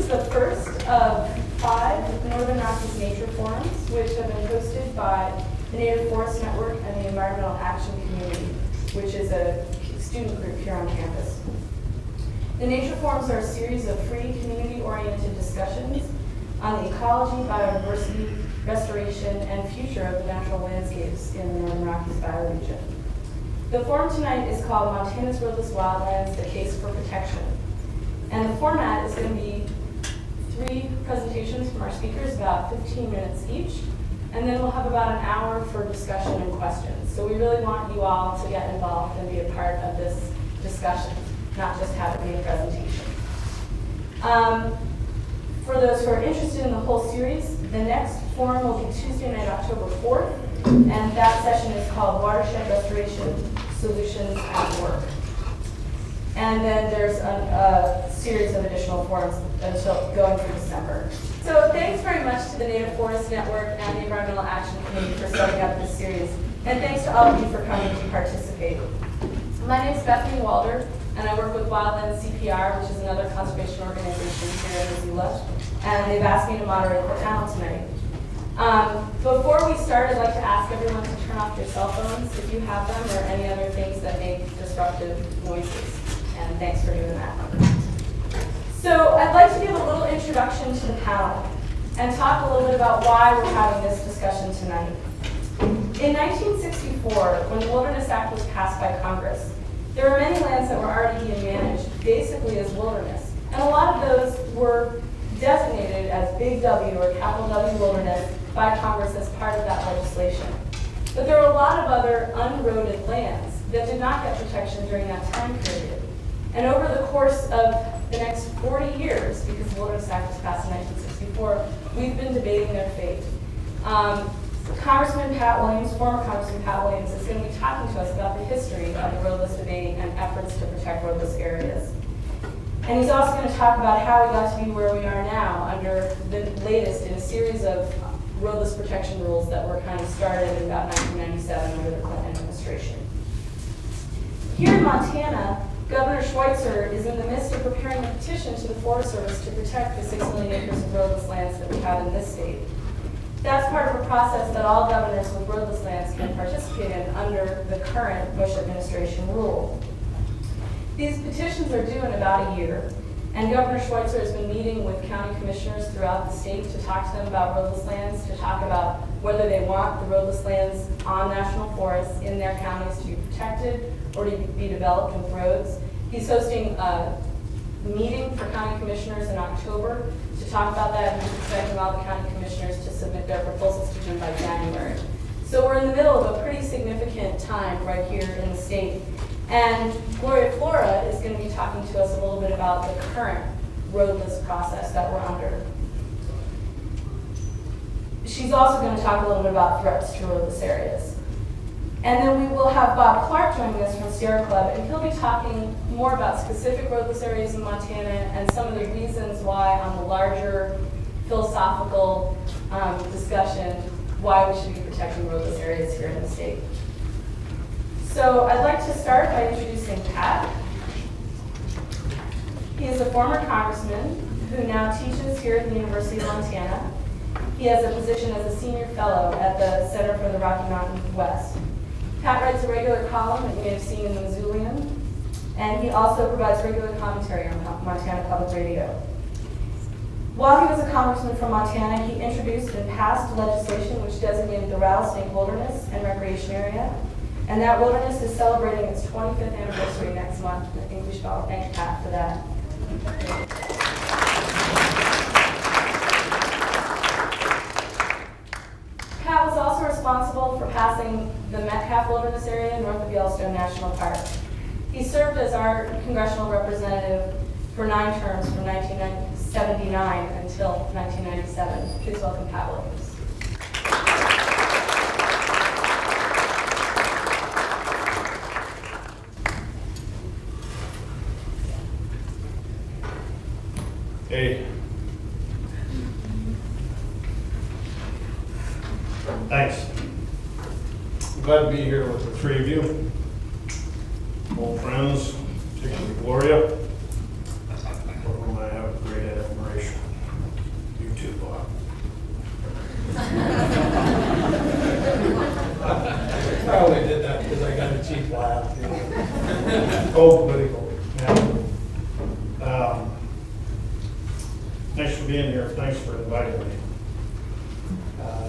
the first of 5 Northern Rockies Nature Forums, which have been hosted by the Native Forest Network and the Environmental Action Community, which is a student group here on campus. The Nature Forums are a series of free, community-oriented discussions on the ecology, biodiversity, restoration, and future of the natural landscapes in the Northern Rockies bioregion. The forum tonight is called Montana's Roadless Wildlands, the Case for Protection. And the format is going to be 3 presentations from our speakers, about 15 minutes each, and then we'll have about an hour for discussion and questions. So we really want you all to get involved and be a part of this discussion, not just have it be a presentation. For those who are interested in the whole series, the next forum will be Tuesday night, October 4th, and that session is called Watershed Restoration Solutions at Work. And then there's a series of additional forums until going through December. So thanks very much to the Native Forest Network and the Environmental Action Committee for setting up this series. And thanks to all of you for coming to participate. My name is Bethanie Walder, and I work with Wildlands CPR, which is another conservation organization here in Missoula. And they've asked me to moderate the panel tonight. Before we start, I'd like to ask everyone to turn off your cell phones if you have them, or any other things that make disruptive noises. And thanks for doing that. So I'd like to give a little introduction to the panel and talk a little bit about why we're having this discussion tonight. In 1964, when the Wilderness Act was passed by Congress, there were many lands that were already being managed basically as wilderness. And a lot of those were designated as Big W or capital W wilderness by Congress as part of that legislation. But there were a lot of other unroaded lands that did not get protection during that time period. And over the course of the next 40 years, because the Wilderness Act was passed in 1964, we've been debating their fate. Congressman Pat Williams, former Congressman Pat Williams, is going to be talking to us about the history of the roadless debate and efforts to protect roadless areas. And he's also going to talk about how we got to be where we are now under the latest in a series of roadless protection rules that were kind of started in about 1997 under the Clinton administration. Here in Montana, Governor Schweitzer is in the midst of preparing a petition to the Forest Service to protect the 6 million acres of roadless lands that we have in this state. That's part of a process that all governors with roadless lands can participate in under the current Bush administration rule. These petitions are due in about a year, and Governor Schweitzer has been meeting with county commissioners throughout the state to talk to them about roadless lands, to talk about whether they want the roadless lands on national forests in their counties to be protected or to be developed with roads. He's hosting a meeting for county commissioners in October to talk about that, and he's expecting all the county commissioners to submit their proposals to him by January. So we're in the middle of a pretty significant time right here in the state. And Gloria Flora is going to be talking to us a little bit about the current roadless process that we're under. She's also going to talk a little bit about threats to roadless areas. And then we will have Bob Clark joining us from Sierra Club, and he'll be talking more about specific roadless areas in Montana and some of the reasons why, on the larger philosophical discussion, why we should be protecting roadless areas here in the state. So I'd like to start by introducing Pat. He is a former congressman who now teaches here at the University of Montana. He has a position as a senior fellow at the Center for the Rocky Mountain West. Pat writes a regular column that you may have seen in the Missoulian, and he also provides regular commentary on Montana Public Radio. While he was a congressman from Montana, he introduced and passed legislation which designated the Rattlesnake Wilderness and Recreation Area. And that wilderness is celebrating its 25th anniversary next month. I think we should all thank Pat for that. Pat was also responsible for passing the Metcalf Wilderness Area north of Yellowstone National Park. He served as our congressional representative for 9 terms from 1979 until 1997. Please welcome Pat Williams. Hey. Thanks. I'm glad to be here with the 3 of you. Old friends, particularly Gloria, for whom I have great admiration. Oh, political, yeah. Thanks for being here, thanks for inviting me.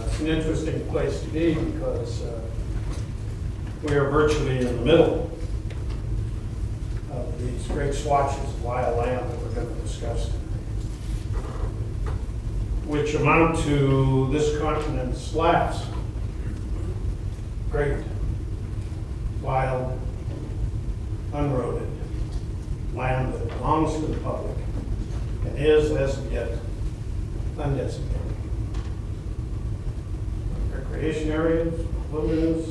It's an interesting place to be because we are virtually in the middle of these great swatches of wild land that we're going to discuss tonight, which amount to this continent's last great wild, unroaded land that belongs to the public and is, as of yet, undesignated. Recreation areas, wilderness,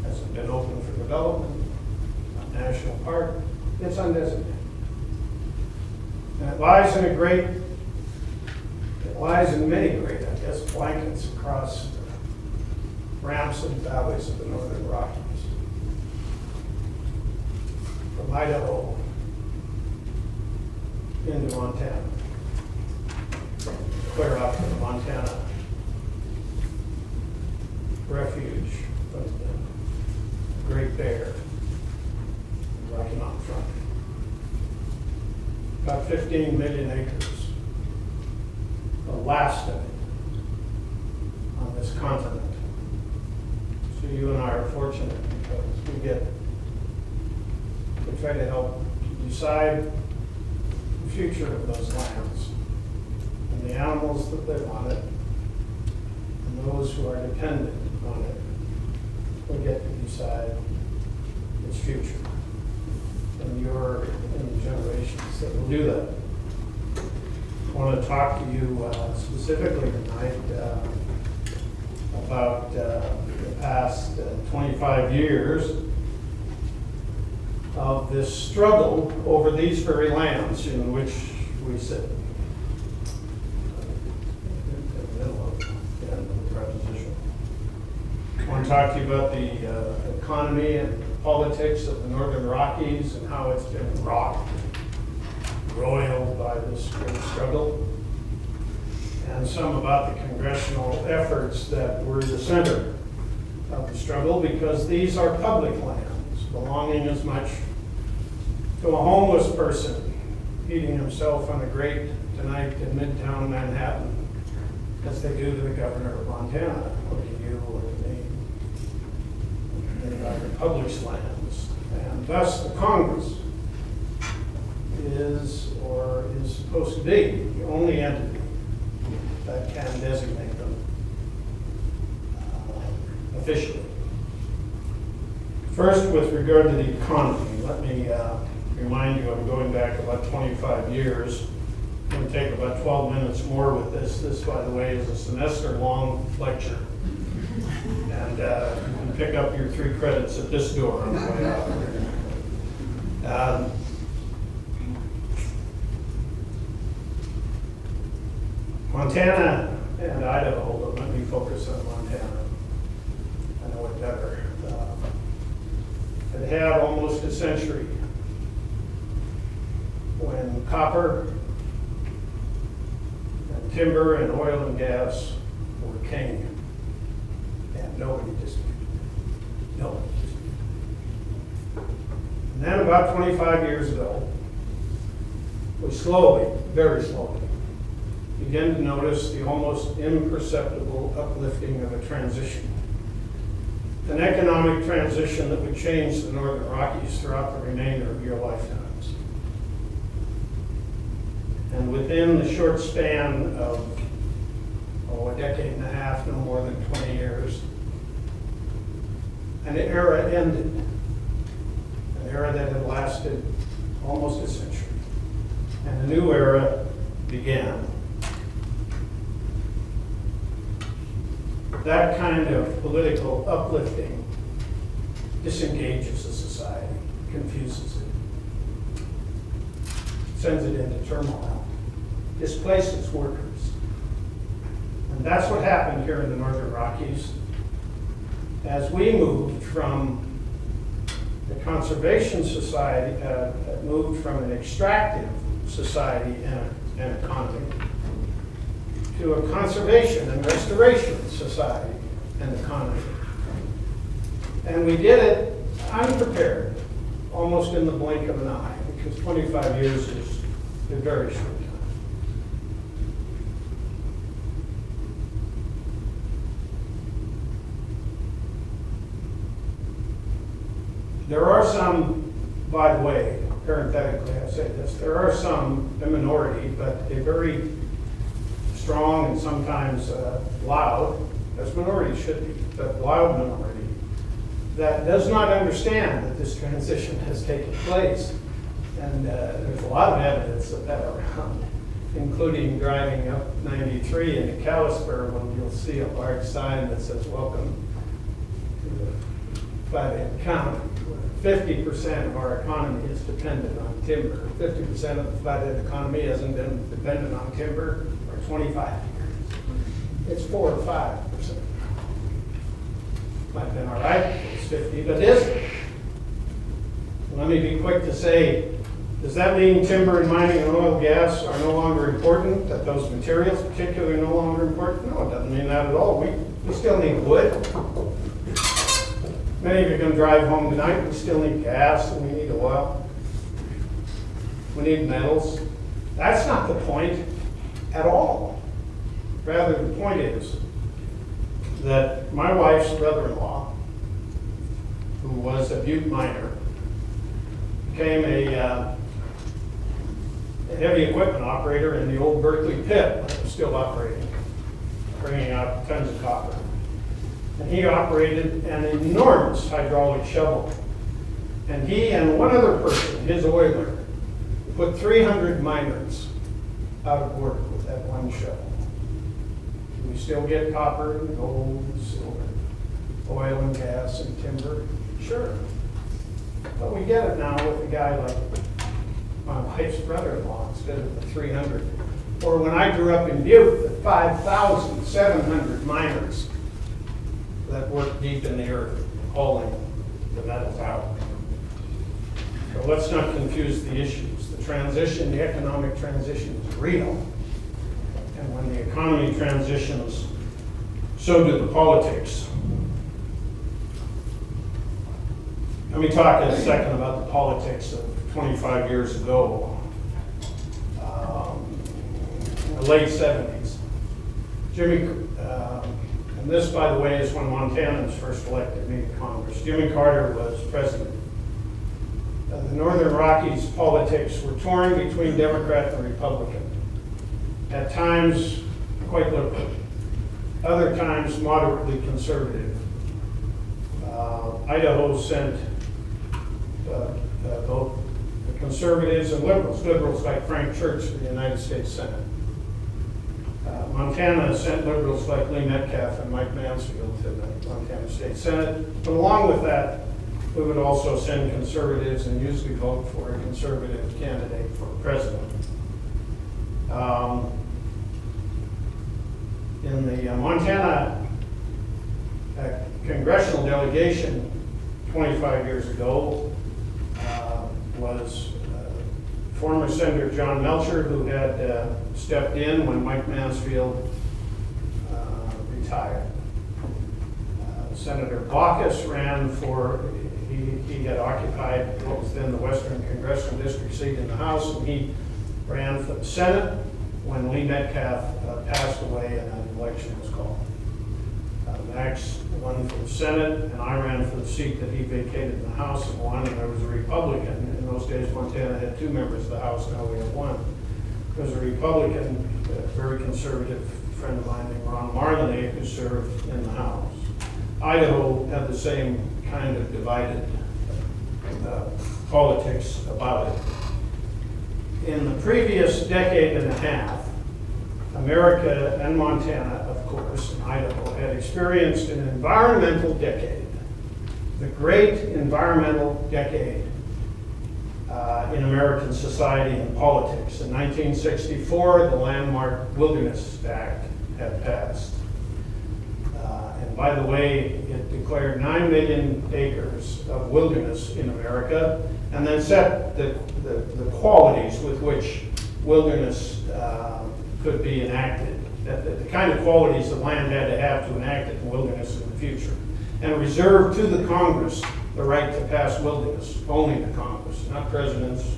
hasn't been open for development, not national park, it's undesignated. And it lies in many great, I guess, blankets across the ramps and valleys of the Northern Rockies. From Idaho into Montana, clear up to the Montana refuge from the Great Bear, Rocky Mountain front. About 15 million acres, the last of it on this continent. So you and I are fortunate because we try to help decide the future of those lands and the animals that live on it and those who are dependent on it. We get to decide its future. And you're in the generations that will do that. I want to talk to you specifically tonight about the past 25 years of this struggle over these very lands in which we sit. In the middle of the end of the preposition. I want to talk to you about the economy and politics of the Northern Rockies and how it's been rocked, roiled by this great struggle, and some about the congressional efforts that were the center of the struggle, because these are public lands, belonging as much to a homeless person eating himself on a grate tonight in Midtown Manhattan as they do to the governor of Montana, or to you, or to me. They are the public's lands, and thus the Congress is, or is supposed to be, the only entity that can designate them officially. First, with regard to the economy, let me remind you, I'm going back about 25 years. I'm going to take about 12 minutes more with this. This, by the way, is a semester-long lecture. And you can pick up your 3 credits at this door on the way out. Montana and Idaho, but let me focus on Montana. I know it better. It had almost a century when copper and timber and oil and gas were king, and nobody disputed it. Nobody disputed it. And then about 25 years ago, we slowly, very slowly, began to notice the almost imperceptible uplifting of a transition. An economic transition that would change the Northern Rockies throughout the remainder of your lifetimes. And within the short span of, a decade and a half, no more than 20 years, an era ended. An era that had lasted almost a century. And a new era began. That kind of political uplifting disengages a society, confuses it, sends it into turmoil, displaces workers. And that's what happened here in the Northern Rockies as we moved from the conservation society, moved from an extractive society and economy to a conservation and restoration society and economy. And we did it unprepared almost in the blink of an eye, because 25 years is a very short time. There are some, by the way, parenthetically I say this, there are some, a minority, but a very strong and sometimes loud, as minorities should be, but loud minority, that does not understand that this transition has taken place. And there's a lot of evidence of that around, including driving up 93 into Kalispur when you'll see a large sign that says, "Welcome to the Flathead County." 50% of our economy is dependent on timber. 50% of the Flathead economy hasn't been dependent on timber for 25 years. It's 4 or 5%. Might have been all right if it's 50, but it isn't. Let me be quick to say, does that mean timber and mining and oil and gas are no longer important? That those materials particularly are no longer important? No, it doesn't mean that at all. We still need wood. Many of you are going to drive home tonight. We still need gas and we need oil. We need metals. That's not the point at all. Rather, the point is that my wife's brother-in-law, who was a butte miner, became a heavy equipment operator in the old Berkeley pit, when it was still operating, bringing out tons of copper. And he operated an enormous hydraulic shovel. And he and one other person, his oiler, put 300 miners out of work with that one shovel. We still get copper and gold and silver, oil and gas and timber, sure. But we get it now with a guy like my wife's brother-in-law instead of the 300. Or when I grew up in Butte, the 5,700 miners that work deep in the earth, hauling the metals out. So let's not confuse the issues. The transition, the economic transition is real. And when the economy transitions, so do the politics. Let me talk a second about the politics of 25 years ago, in the late 70s. And this, by the way, is when Montanans first elected me to Congress. Jimmy Carter was president. The Northern Rockies politics were torn between Democrat and Republican. At times, quite liberal. Other times, moderately conservative. Idaho sent both the conservatives and liberals like Frank Church to the United States Senate. Montana sent liberals like Lee Metcalf and Mike Mansfield to the Montana State Senate. But along with that, we would also send conservatives and usually vote for a conservative candidate for president. In the Montana congressional delegation 25 years ago was former Senator John Melcher, who had stepped in when Mike Mansfield retired. Senator Baucus ran for, he had occupied what was then the Western Congressional District seat in the House, and he ran for the Senate when Lee Metcalf passed away and an election was called. Max won for the Senate, and I ran for the seat that he vacated in the House and won, and there was a Republican. In those days, Montana had 2 members of the House, now we have 1. There was a Republican, a very conservative friend of mine named Ron Marley, who served in the House. Idaho had the same kind of divided politics about it. In the previous decade and a half, America and Montana, of course, and Idaho, had experienced an environmental decade, the great environmental decade in American society and politics. In 1964, the landmark Wilderness Act had passed. And by the way, it declared 9 million acres of wilderness in America, and then set the qualities with which wilderness could be enacted, the kind of qualities the land had to have to enact it in wilderness in the future, and reserved to the Congress the right to pass wilderness, only the Congress, not presidents,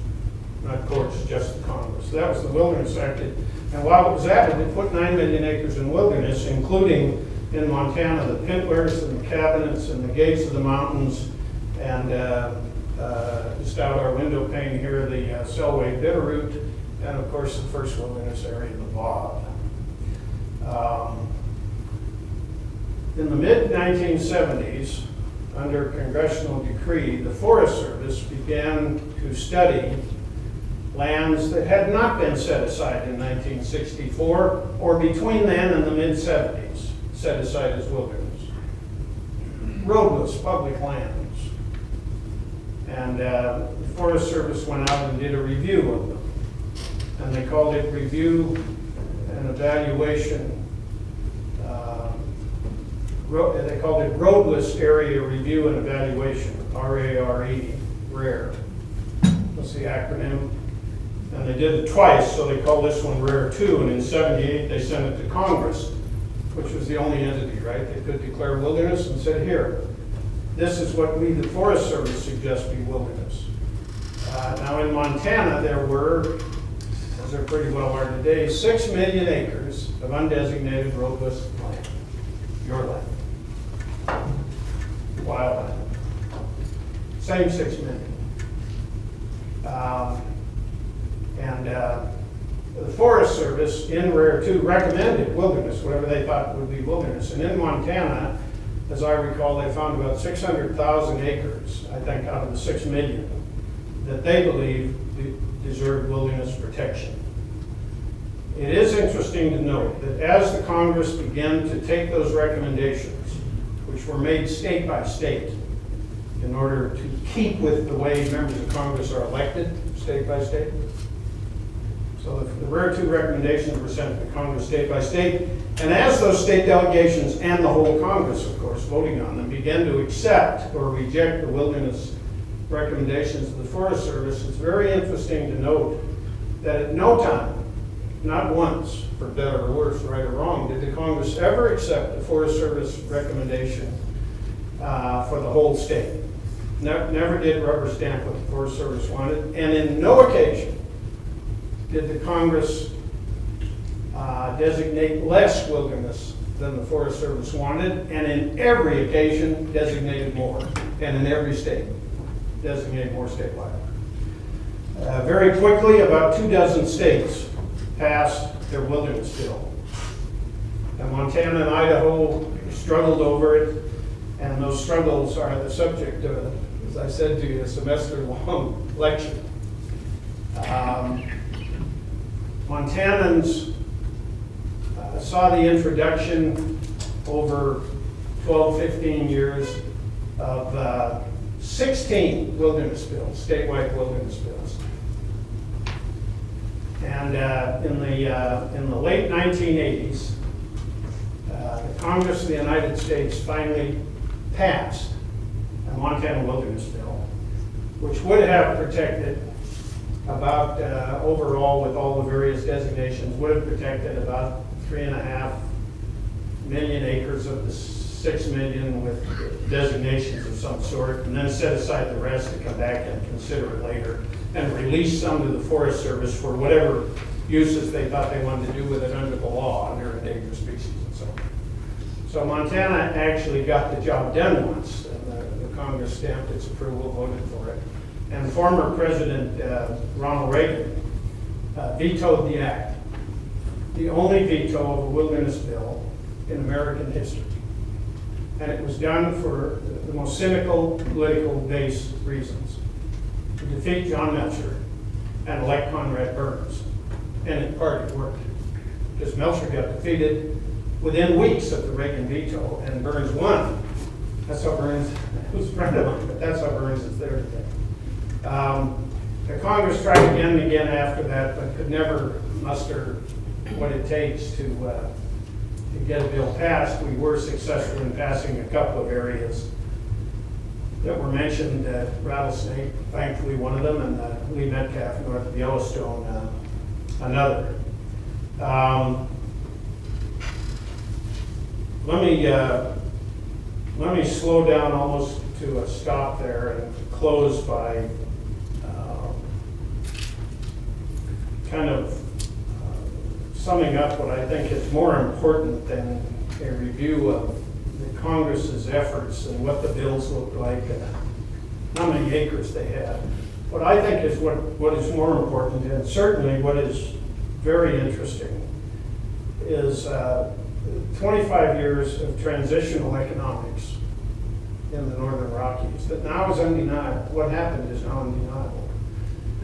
not courts, just the Congress. So that was the Wilderness Act. And while it was added, it put 9 million acres in wilderness, including in Montana, the pintlers and the cabinets and the gates of the mountains, and just out our window pane here, the Selway Bitterroot, and of course the first wilderness area, the bog. In the mid-1970s, under congressional decree, the Forest Service began to study lands that had not been set aside in 1964 or between then and the mid-70s, set aside as wilderness. Roadless public lands. And the Forest Service went out and did a review of them. And they called it Review and Evaluation. They called it Roadless Area Review and Evaluation, RARE, RARE. That's the acronym. And they did it twice, so they called this one RARE 2, and in '78 they sent it to Congress, which was the only entity, right? They could declare wilderness and said, here, this is what we, the Forest Service, suggest be wilderness. Now in Montana, there were, as there pretty well are today, 6 million acres of undesignated roadless land. Your land. Wild land. Same 6 million. The Forest Service in RARE 2 recommended wilderness, whatever they thought would be wilderness. And in Montana, as I recall, they found about 600,000 acres, I think, out of the 6 million, that they believe deserved wilderness protection. It is interesting to note that as the Congress began to take those recommendations, which were made state by state, in order to keep with the way members of Congress are elected, state by state. So the RARE 2 recommendations were sent to Congress state by state, and as those state delegations and the whole Congress, of course, voting on them, began to accept or reject the wilderness recommendations of the Forest Service, it's very interesting to note that at no time, not once, for better or worse, right or wrong, did the Congress ever accept the Forest Service recommendation for the whole state. Never did rubber stamp what the Forest Service wanted, and in no occasion did the Congress designate less wilderness than the Forest Service wanted, and in every occasion designated more, and in every state designated more statewide. Very quickly, about 24 states passed their wilderness bill. And Montana and Idaho struggled over it, and those struggles are the subject of, as I said to you, a semester-long lecture. Montanans saw the introduction over 12, 15 years of 16 wilderness bills, statewide wilderness bills. And in the late 1980s, the Congress of the United States finally passed a Montana wilderness bill, which would have protected about, overall with all the various designations, would have protected about 3.5 million acres of the 6 million with designations of some sort, and then set aside the rest to come back and consider it later, and release some to the Forest Service for whatever uses they thought they wanted to do with it under the law, under endangered species and so on. So Montana actually got the job done once, and the Congress stamped its approval, voted for it. And former President Ronald Reagan vetoed the act, the only veto of a wilderness bill in American history. And it was done for the most cynical, political-based reasons. To defeat John Melcher and elect Conrad Burns. And in part it worked, because Melcher got defeated within weeks of the Reagan veto, and Burns won. That's how Burns, he was a friend of mine, but that's how Burns is there today. The Congress tried again and again after that, but could never muster what it takes to get a bill passed. We were successful in passing a couple of areas that were mentioned, Rattlesnake, thankfully one of them, and Lee Metcalf north of Yellowstone, another. Let me slow down almost to a stop there and to close by kind of summing up what I think is more important than a review of the Congress's efforts and what the bills look like and how many acres they had. What I think is what is more important, and certainly what is very interesting, is 25 years of transitional economics in the Northern Rockies that now is undeniable. What happened is now undeniable.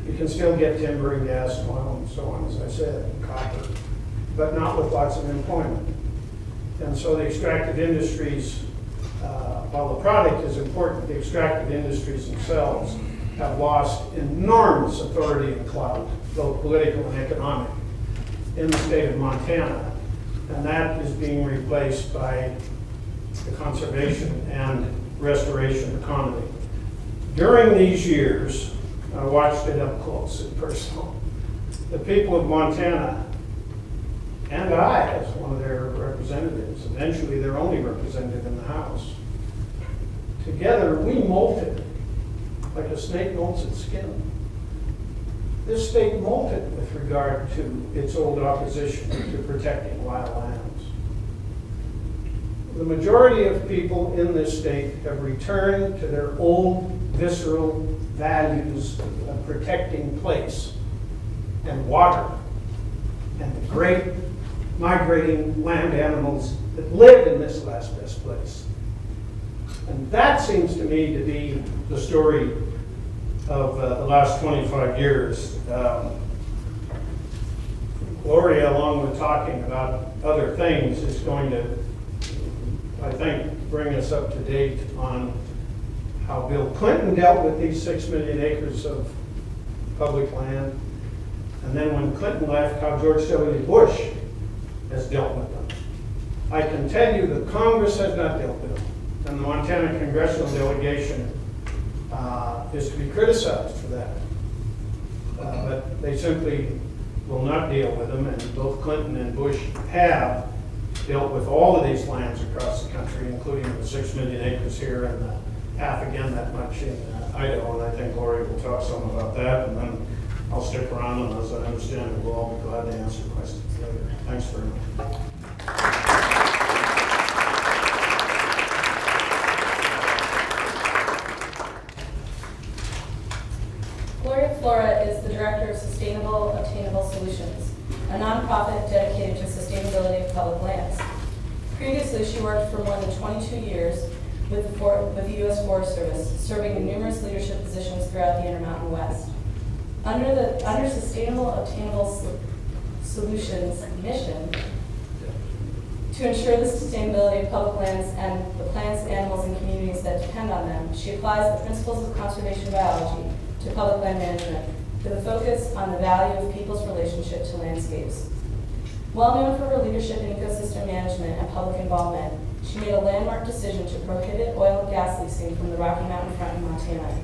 You can still get timber and gas and oil and so on, as I said, and copper, but not with lots of employment. And so the extractive industries, while the product is important, the extractive industries themselves have lost enormous authority and clout, both political and economic, in the state of Montana. And that is being replaced by the conservation and restoration economy. During these years, I watched it up close and personal. The people of Montana, and I, as one of their representatives, eventually their only representative in the House, together we molted like a snake molts its skin. This state molted with regard to its old opposition to protecting wild lands. The majority of people in this state have returned to their old visceral values of protecting place and water and the great migrating land animals that live in this last best place. And that seems to me to be the story of the last 25 years. Gloria, along with talking about other things, is going to, I think, bring us up to date on how Bill Clinton dealt with these 6 million acres of public land. And then when Clinton left, how George W. Bush has dealt with them. I can tell you that Congress has not dealt with them. And the Montana congressional delegation is to be criticized for that. But they simply will not deal with them, and both Clinton and Bush have dealt with all of these lands across the country, including the 6 million acres here and the half again that much in Idaho, and I think Gloria will talk some about that, and then I'll stick around, and as I understand it, we'll all be glad to answer questions later. Thanks very much. Gloria Flora is the Director of Sustainable Obtainable Solutions, a nonprofit dedicated to sustainability of public lands. Previously, she worked for more than 22 years with the U.S. Forest Service, serving in numerous leadership positions throughout the Intermountain West. Under Sustainable Obtainable Solutions mission, to ensure the sustainability of public lands and the plants, animals, and communities that depend on them, she applies the principles of conservation biology to public land management, with a focus on the value of people's relationship to landscapes. Well known for her leadership in ecosystem management and public involvement, she made a landmark decision to prohibit oil and gas leasing from the Rocky Mountain Front in Montana.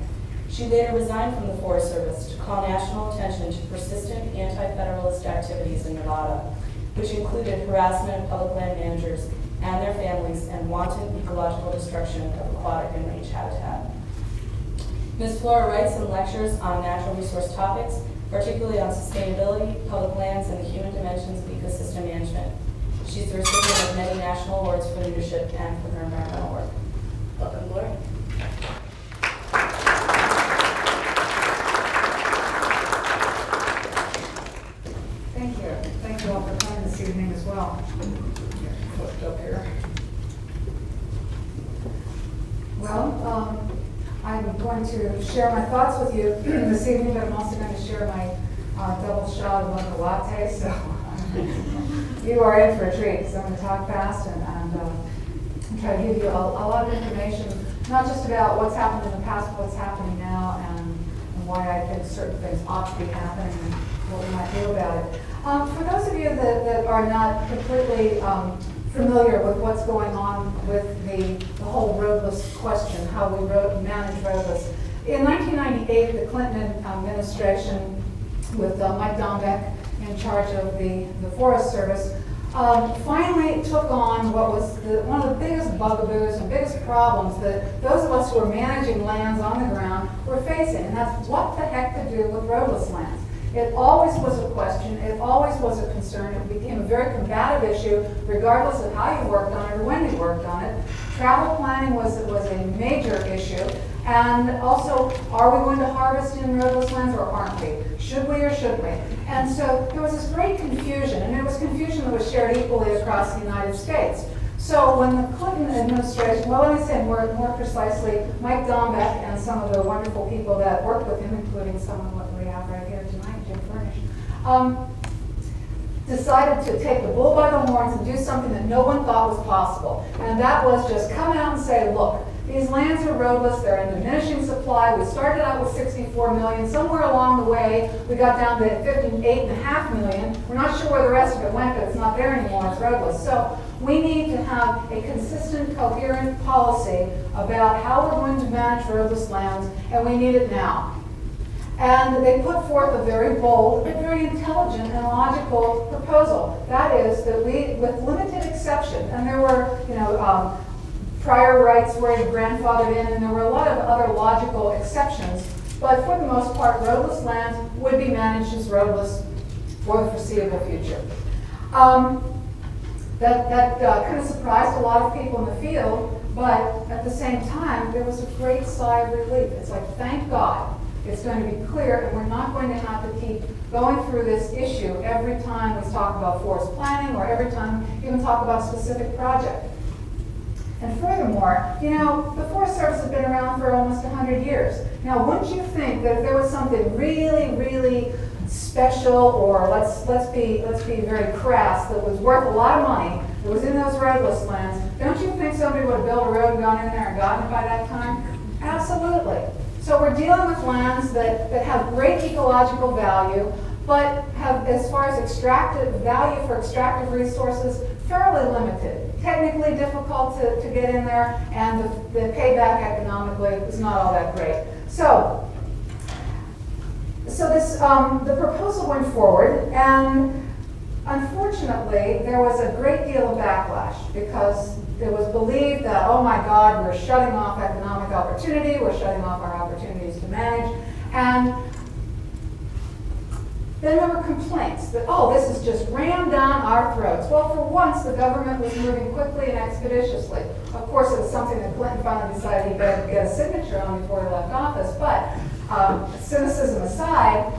She later resigned from the Forest Service to call national attention to persistent anti-federalist activities in Nevada, which included harassment of public land managers and their families and wanton ecological destruction of aquatic and range habitat. Ms. Flora writes and lectures on natural resource topics, particularly on sustainability, public lands, and the human dimensions of ecosystem management. She's the recipient of many national awards for leadership and for her environmental work. Welcome, Gloria. Thank you. Thank you all for coming this evening as well. Flipped up here. Well, I'm going to share my thoughts with you this evening, but I'm also going to share my double shot of mocha latte, so you are in for a treat, because I'm going to talk fast and try to give you a lot of information, not just about what's happened in the past, but what's happening now, and why I think certain things ought to be happening and what we might do about it. For those of you that are not completely familiar with what's going on with the whole roadless question, how we manage roadless. In 1998, the Clinton administration, with Mike Dombeck in charge of the Forest Service, finally took on what was one of the biggest bugaboos and biggest problems that those of us who are managing lands on the ground were facing, and that's what the heck to do with roadless lands. It always was a question, it always was a concern, it became a very combative issue regardless of how you worked on it or when you worked on it. Travel planning was a major issue, and also, are we going to harvest in roadless lands or aren't we? Should we or shouldn't we? And so there was this great confusion, and it was confusion that was shared equally across the United States. So when the Clinton administration, well, let me say more precisely, Mike Dombeck and some of the wonderful people that worked with him, including someone that we have right here tonight, Jim Furnish, decided to take the bull by the horns and do something that no one thought was possible. And that was just come out and say, look, these lands are roadless, they're in diminishing supply. We started out with 64 million. Somewhere along the way, we got down to 58.5 million. We're not sure where the rest of it went, but it's not there anymore, it's roadless. So we need to have a consistent, coherent policy about how we're going to manage roadless lands, and we need it now. And they put forth a very bold, but very intelligent and logical proposal. That is that we, with limited exception, and there were, prior rights were grandfathered in, and there were a lot of other logical exceptions, but for the most part, roadless lands would be managed as roadless for the foreseeable future. That kind of surprised a lot of people in the field, but at the same time, there was a great sigh of relief. It's like, thank God. It's going to be clear, and we're not going to have to keep going through this issue every time we talk about forest planning or every time we even talk about a specific project. And furthermore, the Forest Service has been around for almost 100 years. Now, wouldn't you think that if there was something really, really special, or let's be very crass, that was worth a lot of money, that was in those roadless lands, don't you think somebody would have built a road and gone in there and gotten it by that time? Absolutely. So we're dealing with lands that have great ecological value, but have, as far as extractive value for extractive resources, fairly limited. Technically difficult to get in there, and the payback economically is not all that great. So this the proposal went forward, and unfortunately there was a great deal of backlash because it was believed that, oh my God, we're shutting off economic opportunity, we're shutting off our opportunities to manage, and then there were complaints that, oh, this is just rammed down our throats. Well, for once, the government was moving quickly and expeditiously. Of course, it was something that Clinton finally decided he'd better get a signature on before he left office, but cynicism aside,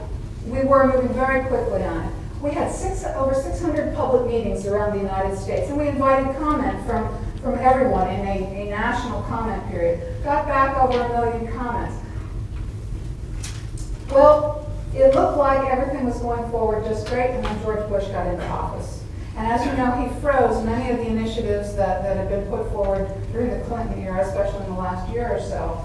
we were moving very quickly on it. We had over 600 public meetings around the United States, and we invited comment from everyone in a national comment period. Got back over 1 million comments. Well, it looked like everything was going forward just great, and then George Bush got into office. And as you know, he froze many of the initiatives that had been put forward during the Clinton era, especially in the last year or so,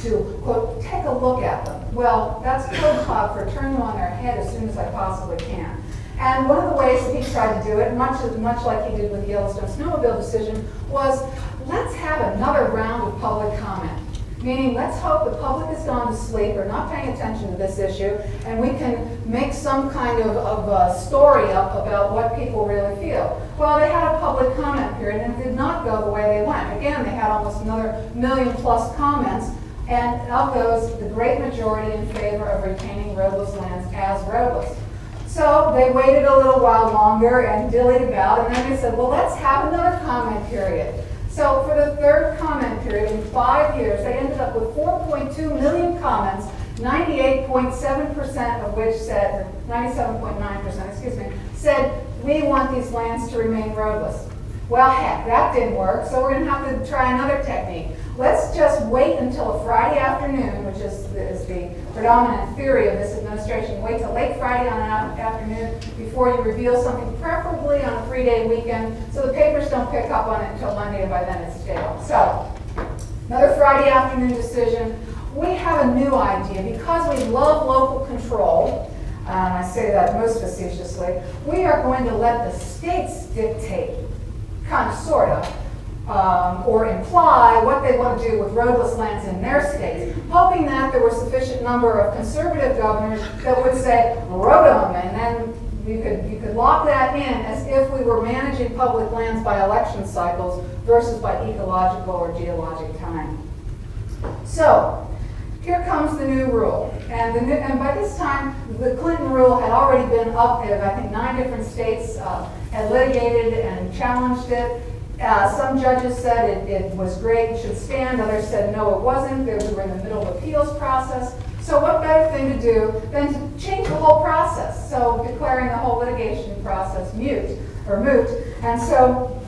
to, quote, take a look at them. Well, that's code talk for turn them on their head as soon as I possibly can. And one of the ways that he tried to do it, much like he did with the Yellowstone snowmobile decision, was let's have another round of public comment. Meaning, let's hope the public has gone to sleep or not paying attention to this issue, and we can make some kind of story up about what people really feel. Well, they had a public comment period, and it did not go the way they went. Again, they had almost another 1 million+ comments, and of those, the great majority in favor of retaining roadless lands as roadless. So they waited a little while longer and dillied about, and then they said, well, let's have another comment period. So for the third comment period in 5 years, they ended up with 4.2 million comments, 98.7% of which said, 97.9%, excuse me, said, we want these lands to remain roadless. Well, heck, that didn't work, so we're going to have to try another technique. Let's just wait until a Friday afternoon, which is the predominant theory of this administration. Wait till late Friday on an afternoon before you reveal something, preferably on a 3-day weekend, so the papers don't pick up on it until Monday, and by then it's stale. So, another Friday afternoon decision. We have a new idea. Because we love local control, and I say that most facetiously, we are going to let the states dictate, kind of, sort of, or imply what they want to do with roadless lands in their states, hoping that there were sufficient number of conservative governors that would say, road them, and then you could lock that in as if we were managing public lands by election cycles versus by ecological or geologic time. So, here comes the new rule. And by this time, the Clinton rule had already been up. I think 9 different states had litigated and challenged it. Some judges said it was great, it should stand. Others said no, it wasn't. We were in the middle of appeals process. So what better thing to do than to change the whole process? So declaring the whole litigation process moot. And so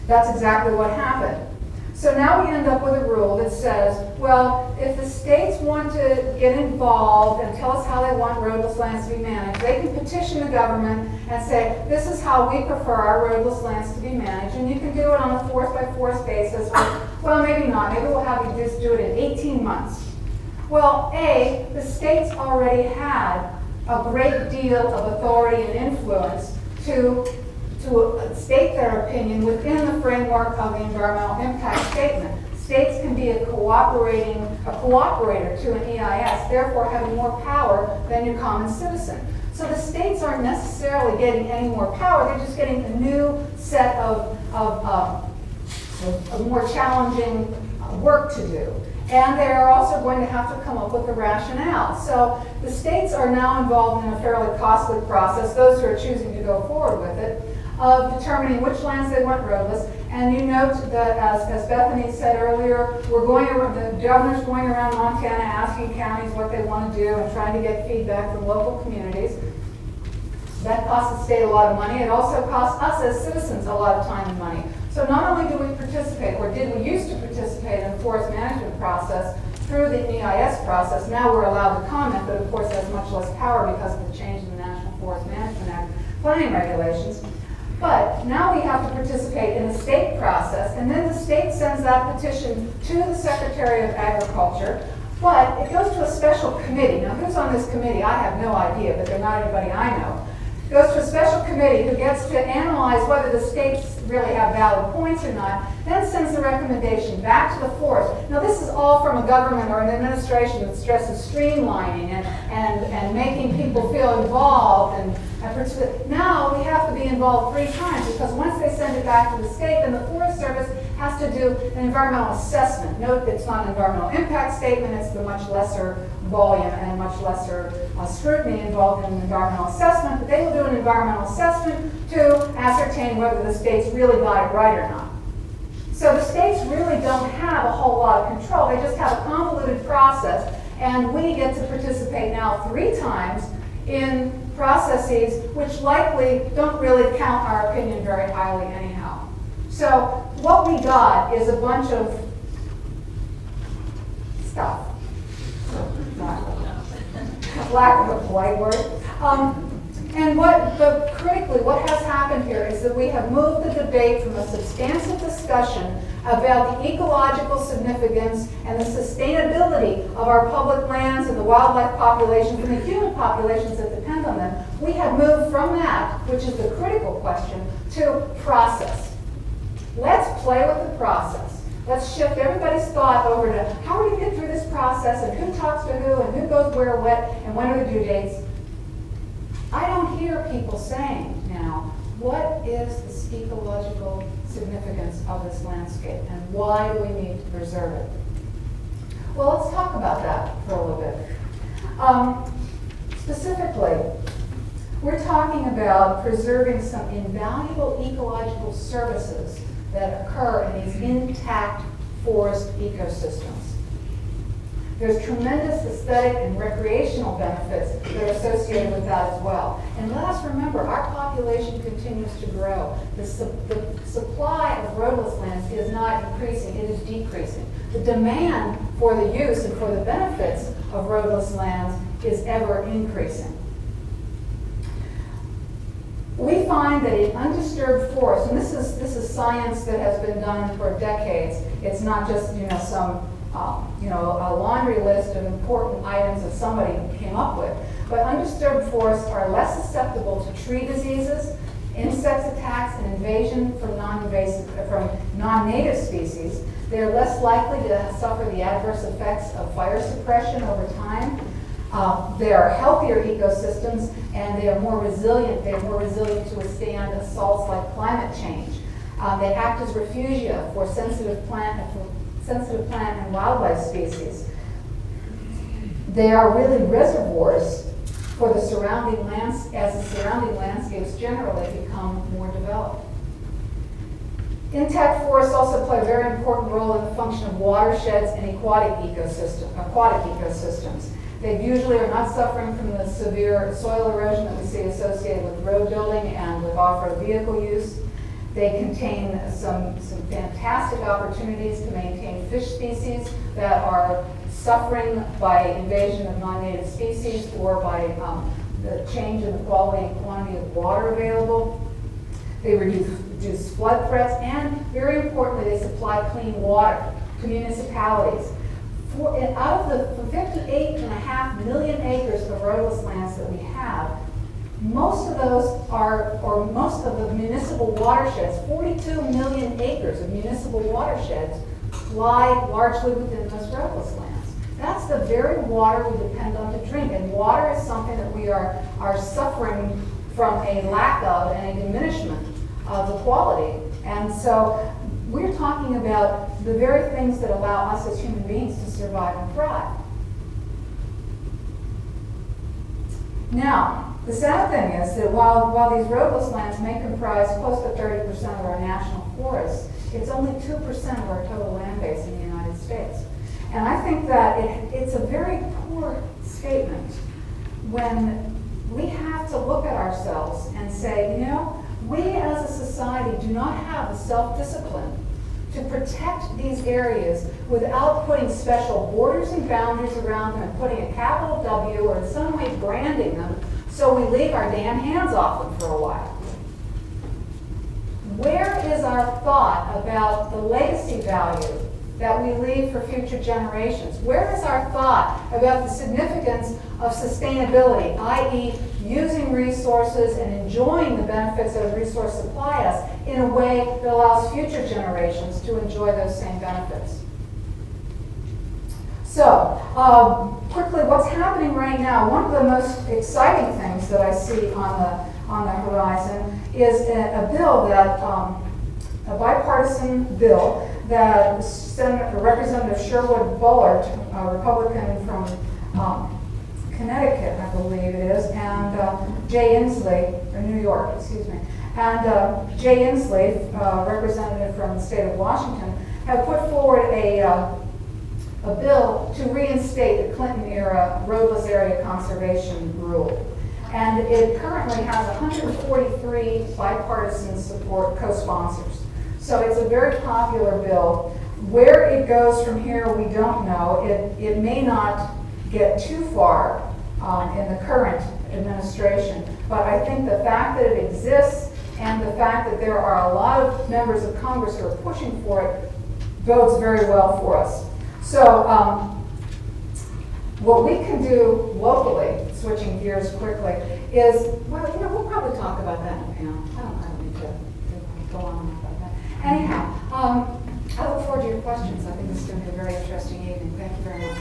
that's exactly what happened. So now we end up with a rule that says, well, if the states want to get involved and tell us how they want roadless lands to be managed, they can petition the government and say, this is how we prefer our roadless lands to be managed, and you can do it on a force-by-force basis. Well, maybe not. Maybe we'll have you just do it in 18 months. Well, A, the states already had a great deal of authority and influence to state their opinion within the framework of the environmental impact statement. States can be a cooperator to an EIS, therefore having more power than your common citizen. So the states aren't necessarily getting any more power, they're just getting a new set of more challenging work to do. And they're also going to have to come up with a rationale. So the states are now involved in a fairly costly process, those who are choosing to go forward with it, of determining which lands they want roadless. And you note that, as Bethany said earlier, the governor's going around Montana asking counties what they want to do and trying to get feedback from local communities. That costs the state a lot of money. It also costs us as citizens a lot of time and money. So not only do we participate, or did we used to participate in the forest management process through the EIS process, now we're allowed to comment, but of course has much less power because of the change in the National Forest Management Act planning regulations. But now we have to participate in the state process, and then the state sends that petition to the Secretary of Agriculture, but it goes to a special committee. Now, who's on this committee? I have no idea, but they're not anybody I know. It goes to a special committee who gets to analyze whether the states really have valid points or not, then sends the recommendation back to the forest. Now, this is all from a government or an administration that stresses streamlining and making people feel involved and now we have to be involved 3 times, because once they send it back to the state, then the Forest Service has to do an environmental assessment. Note that it's not an environmental impact statement, it's the much lesser volume and much lesser scrutiny involved in an environmental assessment, but they will do an environmental assessment to ascertain whether the states really got it right or not. So the states really don't have a whole lot of control, they just have a convoluted process, and we get to participate now 3 times in processes which likely don't really count our opinion very highly anyhow. So what we got is a bunch of stuff. Lack of a polite word. Critically, what has happened here is that we have moved the debate from a substantive discussion about the ecological significance and the sustainability of our public lands and the wildlife populations and the human populations that depend on them. We have moved from that, which is the critical question, to process. Let's play with the process. Let's shift everybody's thought over to how are we going to get through this process and who talks to who and who goes where, what, and when are the due dates. I don't hear people saying now, what is the ecological significance of this landscape and why do we need to preserve it? Well, let's talk about that for a little bit. Specifically, we're talking about preserving some invaluable ecological services that occur in these intact forest ecosystems. There's tremendous aesthetic and recreational benefits that are associated with that as well. And let us remember, our population continues to grow. The supply of roadless lands is not increasing, it is decreasing. The demand for the use and for the benefits of roadless lands is ever increasing. We find that in undisturbed forests, and this is science that has been done for decades. It's not just a laundry list of important items that somebody came up with. But undisturbed forests are less susceptible to tree diseases, insect attacks, and invasion from non-native species. They're less likely to suffer the adverse effects of fire suppression over time. They are healthier ecosystems, and they are more resilient. They are more resilient to withstand assaults like climate change. They act as refugia for sensitive plant and wildlife species. They are really reservoirs for the surrounding as the surrounding landscapes generally become more developed. Intact forests also play a very important role in the function of watersheds and aquatic ecosystems. They usually are not suffering from the severe soil erosion that we see associated with road building and with off-road vehicle use. They contain some fantastic opportunities to maintain fish species that are suffering by invasion of non-native species or by the change in the quality and quantity of water available. They reduce flood threats, and very importantly, they supply clean water to municipalities. Out of the 58.5 million acres of roadless lands that we have, most of those are, or most of the municipal watersheds, 42 million acres of municipal watersheds, lie largely within those roadless lands. That's the very water we depend on to drink, and water is something that we are suffering from a lack of and a diminishment of the quality. And so we're talking about the very things that allow us as human beings to survive and thrive. Now, the sad thing is that while these roadless lands may comprise close to 30% of our national forests, it's only 2% of our total land base in the United States. And I think that it's a very poor statement when we have to look at ourselves and say, you know, we as a society do not have the self-discipline to protect these areas without putting special borders and boundaries around them and putting a capital W or in some way branding them so we leave our damn hands off them for a while. Where is our thought about the legacy value that we leave for future generations? Where is our thought about the significance of sustainability, i.e. using resources and enjoying the benefits those resources supply us in a way that allows future generations to enjoy those same benefits? So, quickly, what's happening right now? One of the most exciting things that I see on the horizon is a bill that, a bipartisan bill that Representative Sherwood Bullard, a Republican from Connecticut, I believe it is, and Jay Inslee, or New York, excuse me, and Jay Inslee, representative from the state of Washington, have put forward a bill to reinstate the Clinton-era roadless area conservation rule. And it currently has 143 bipartisan support co-sponsors. So it's a very popular bill. Where it goes from here, we don't know. It may not get too far in the current administration, but I think the fact that it exists and the fact that there are a lot of members of Congress who are pushing for it bodes very well for us. So what we can do locally, switching gears quickly, is, well, you know, we'll probably talk about that in a panel. I don't need to go on about that. Anyhow, I look forward to your questions. I think this is going to be a very interesting evening. Thank you very much.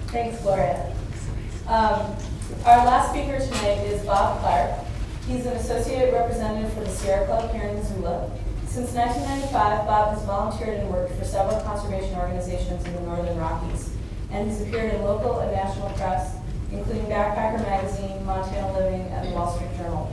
Thanks, Gloria. Our last speaker tonight is Bob Clark. He's an associate representative for the Sierra Club here in Missoula. Since 1995, Bob has volunteered and worked for several conservation organizations in the Northern Rockies, and he's appeared in local and national press, including Backpacker Magazine, Montana Living, and the Wall Street Journal.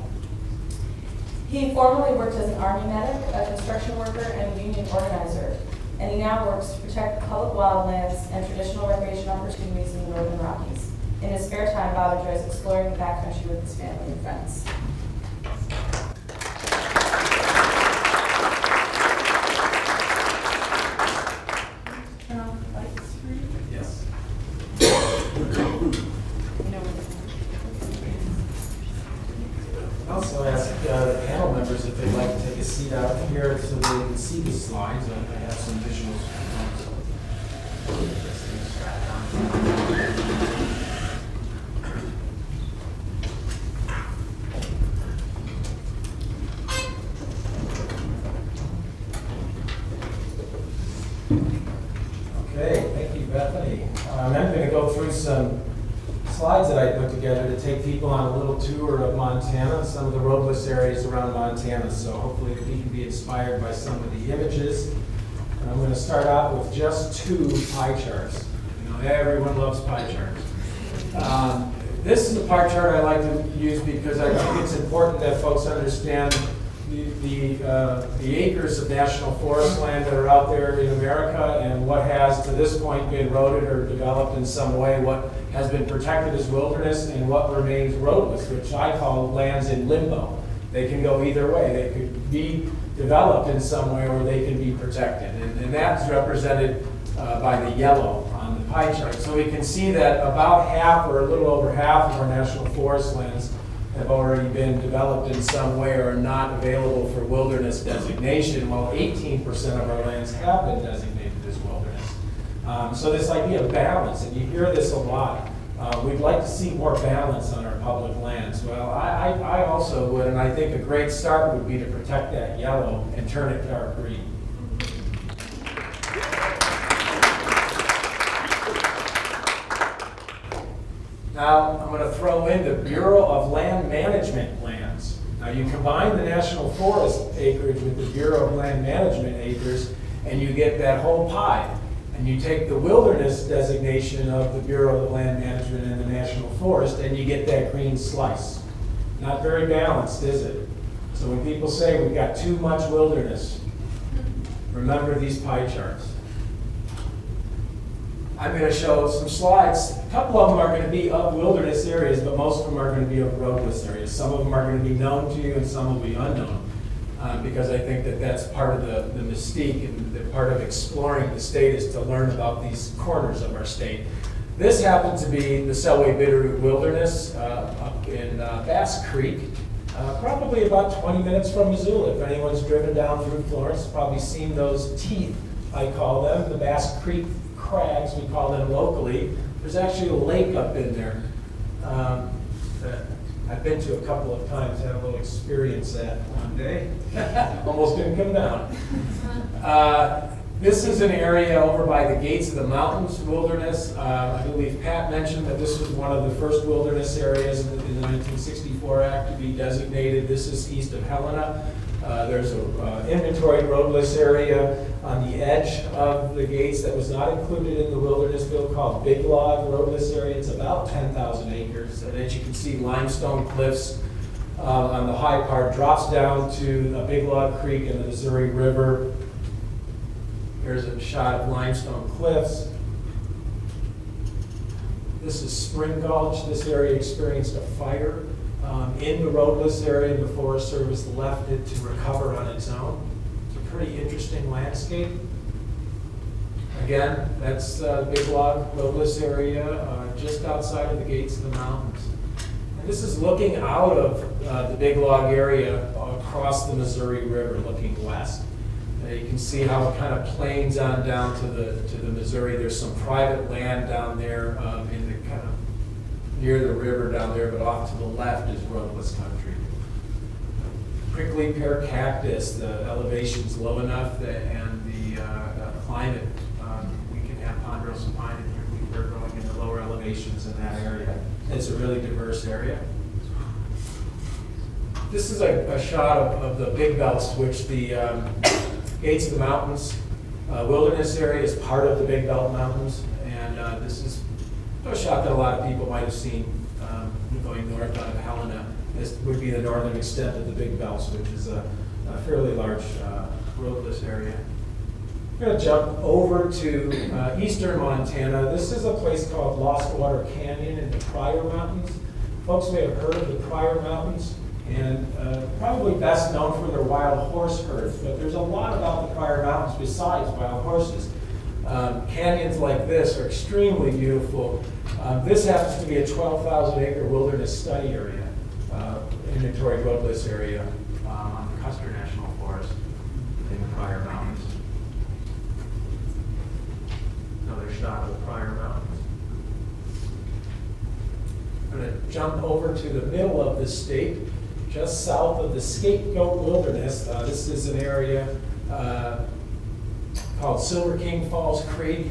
He formerly worked as an Army medic, a construction worker, and a union organizer, and he now works to protect public wildlands and traditional recreation opportunities in the Northern Rockies. In his spare time, Bob enjoys exploring the backcountry with his family and friends. Yes. Also ask the panel members if they'd like to take a seat out here so they can see the slides. I have some visuals. Bethany. I'm going to go through some slides that I put together to take people on a little tour of Montana, some of the roadless areas around Montana. So hopefully we can be inspired by some of the images. And I'm going to start out with just 2 pie charts. You know, everyone loves pie charts. This is a pie chart I like to use because I think it's important that folks understand the acres of national forest land that are out there in America and what has to this point been eroded or developed in some way, what has been protected as wilderness and what remains roadless, which I call lands in limbo. They can go either way. They could be developed in some way or they can be protected. And that's represented by the yellow on the pie chart. So we can see that about half or a little over half of our national forest lands have already been developed in some way or are not available for wilderness designation, while 18% of our lands have been designated as wilderness. So this idea of balance, and you hear this a lot, we'd like to see more balance on our public lands. Well, I also would, and I think a great start would be to protect that yellow and turn it dark green. Now, I'm going to throw in the Bureau of Land Management plans. Now, you combine the National Forest acreage with the Bureau of Land Management acres, and you get that whole pie. And you take the wilderness designation of the Bureau of Land Management and the National Forest, and you get that green slice. Not very balanced, is it? So when people say we've got too much wilderness, remember these pie charts. I'm going to show some slides. A couple of them are going to be of wilderness areas, but most of them are going to be of roadless areas. Some of them are going to be known to you and some will be unknown, because I think that that's part of the mystique and the part of exploring the state is to learn about these corners of our state. This happens to be the Selway Bitterroot Wilderness up in Bass Creek, probably about 20 minutes from Missoula. If anyone's driven down through Florence, probably seen those teeth, I call them, the Bass Creek crags, we call them locally. There's actually a lake up in there that I've been to a couple of times, had a little experience at one day. Almost didn't come down. This is an area over by the Gates of the Mountains wilderness. I believe Pat mentioned that this was one of the first wilderness areas in the 1964 Act to be designated. This is east of Helena. There's an inventoried roadless area on the edge of the Gates that was not included in the wilderness bill called Big Log Roadless Area. It's about 10,000 acres. And as you can see, limestone cliffs on the high part drops down to a Big Log Creek and the Missouri River. Here's a shot of limestone cliffs. This is Spring Gulch. This area experienced a fire in the roadless area, and the Forest Service left it to recover on its own. It's a pretty interesting landscape. Again, that's Big Log Roadless area just outside of the Gates of the Mountains. And this is looking out of the Big Log area across the Missouri River, looking west. You can see how it kind of planes on down to the Missouri. There's some private land down there in the kind of near the river down there, but off to the left is roadless country. Prickly pear cactus, the elevation's low enough that, and the climate, we can have ponderosa pine and prickly pear growing in the lower elevations in that area. It's a really diverse area. This is a shot of the big belts, which the Gates of the Mountains wilderness area is part of the Big Belt Mountains, and this is a shot that a lot of people might have seen going north out of Helena. This would be the northern extent of the Big Belts, which is a fairly large roadless area. I'm going to jump over to eastern Montana. This is a place called Lost Water Canyon in the Pryor Mountains. Folks may have heard of the Pryor Mountains, and probably best known for their wild horse herds, but there's a lot about the Pryor Mountains besides wild horses. Canyons like this are extremely beautiful. This happens to be a 12,000 acre wilderness study area, inventory roadless area on the Custer National Forest in the Pryor Mountains. Another shot of the Pryor Mountains. I'm going to jump over to the middle of the state, just south of the Scapegoat Wilderness. This is an area called Silver King Falls Creek.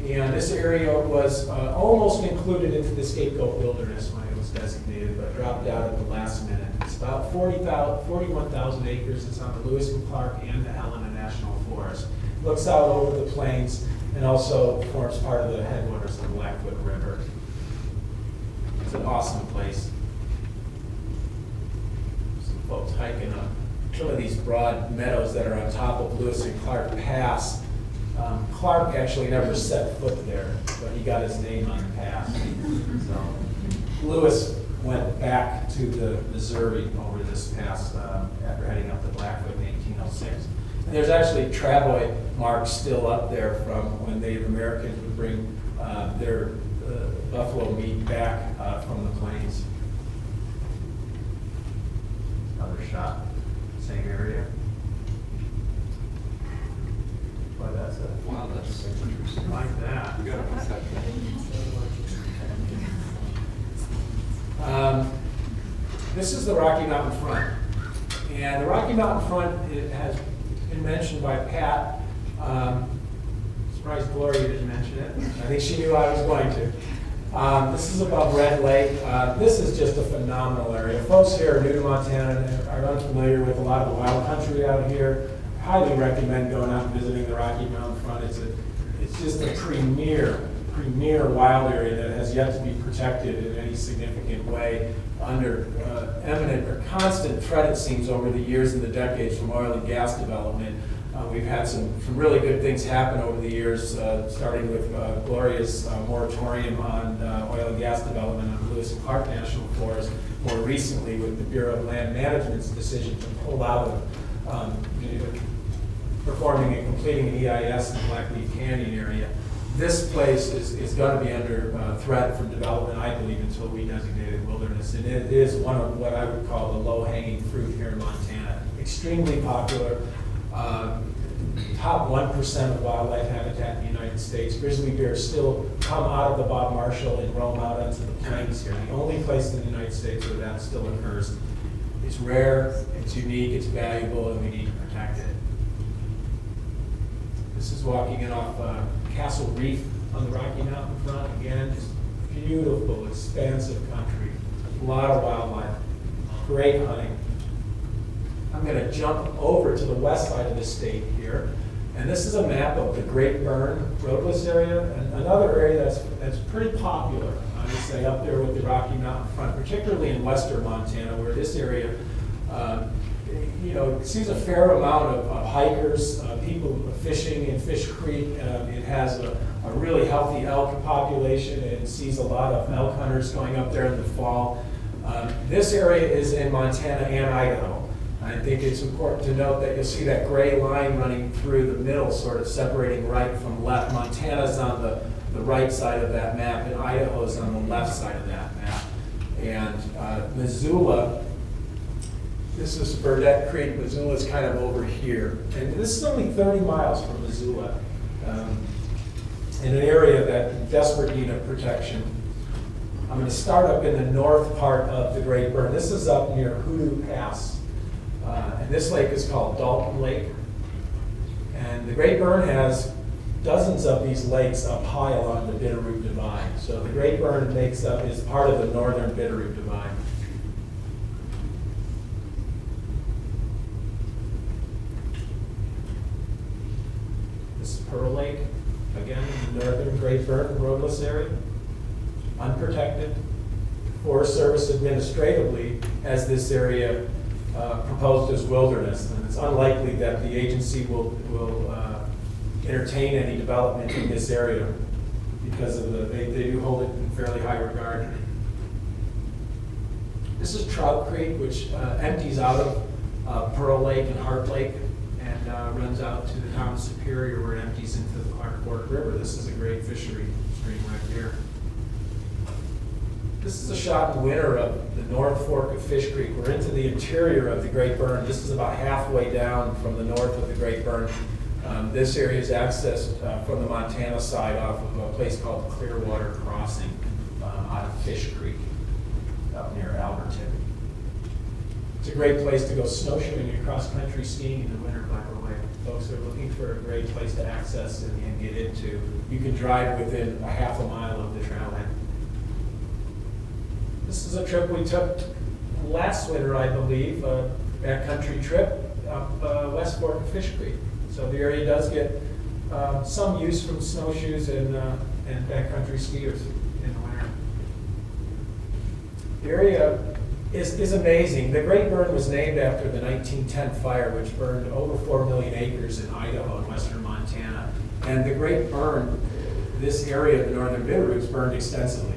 And this area was almost included into the Scapegoat Wilderness when it was designated, but dropped out at the last minute. It's about 41,000 acres. It's on the Lewis and Clark and the Helena National Forest. Looks out over the plains and also forms part of the headwaters of the Blackfoot River. It's an awesome place. Some folks hiking up some of these broad meadows that are on top of Lewis and Clark Pass. Clark actually never set foot there, but he got his name on the pass. So Lewis went back to the Missouri over this pass after heading up the Blackfoot in 1806. And there's actually travois marks still up there from when Native Americans would bring their buffalo meat back from the plains. Another shot, same area. Boy, that's a Wow, that's so interesting. like that. You got a second. This is the Rocky Mountain Front. And the Rocky Mountain Front, it has been mentioned by Pat. Surprised Gloria didn't mention it. I think she knew I was going to. This is above Red Lake. This is just a phenomenal area. Folks here are new to Montana and are unfamiliar with a lot of the wild country out here. Highly recommend going out and visiting the Rocky Mountain Front. It's just a premier wild area that has yet to be protected in any significant way under eminent or constant threat, it seems, over the years and the decades from oil and gas development. We've had some really good things happen over the years, starting with Gloria's moratorium on oil and gas development on Lewis and Clark National Forest, more recently with the Bureau of Land Management's decision to pull out of performing and completing an EIS in the Blackleaf Canyon area. This place is going to be under threat from development, I believe, until we designate it wilderness. And it is one of what I would call the low-hanging fruit here in Montana. Extremely popular. Top 1% of wildlife habitat in the United States. Grizzly bears still come out of the Bob Marshall and roam out onto the plains here. The only place in the United States where that still occurs. It's rare, it's unique, it's valuable, and we need to protect it. This is walking in off Castle Reef on the Rocky Mountain front. Again, just beautiful, expansive country. A lot of wildlife, great hunting. I'm going to jump over to the west side of the state here. And this is a map of the Great Burn Roadless area, and another area that's pretty popular, I would say, up there with the Rocky Mountain front, particularly in western Montana, where this area sees a fair amount of hikers, people fishing in Fish Creek. It has a really healthy elk population and sees a lot of elk hunters going up there in the fall. This area is in Montana and Idaho. I think it's important to note that you'll see that gray line running through the middle, sort of separating right from left. Montana's on the right side of that map, and Idaho's on the left side of that map. And Missoula, this is Burdette Creek. Missoula's kind of over here. And this is only 30 miles from Missoula, in an area that in desperate need of protection. I'm going to start up in the north part of the Great Burn. This is up near Hoodoo Pass. And this lake is called Dalton Lake. And the Great Burn has dozens of these lakes up high along the Bitterroot Divide. So the Great Burn is part of the northern Bitterroot Divide. This is Pearl Lake, again, in the northern Great Burn roadless area. Unprotected. Forest Service administratively has this area proposed as wilderness, and it's unlikely that the agency will entertain any development in this area because of they do hold it in fairly high regard. This is Trout Creek, which empties out of Pearl Lake and Hart Lake and runs out to the town of Superior, where it empties into the Clark Fork River. This is a great fishery stream right here. This is a shot in winter of the North Fork of Fish Creek. We're into the interior of the Great Burn. This is about halfway down from the north of the Great Burn. This area is accessed from the Montana side off of a place called Clearwater Crossing out of Fish Creek up near Alberton. It's a great place to go snowshoeing and cross-country skiing in the winter, by the way. Folks are looking for a great place to access and get into. You can drive within a half a mile of the trailhead. This is a trip we took last winter, I believe, a backcountry trip up West Fork of Fish Creek. So the area does get some use from snowshoes and backcountry skiers in the winter. The area is amazing. The Great Burn was named after the 1910 fire, which burned over 4 million acres in Idaho and western Montana. And the Great Burn, this area of the northern Bitterroots, burned extensively.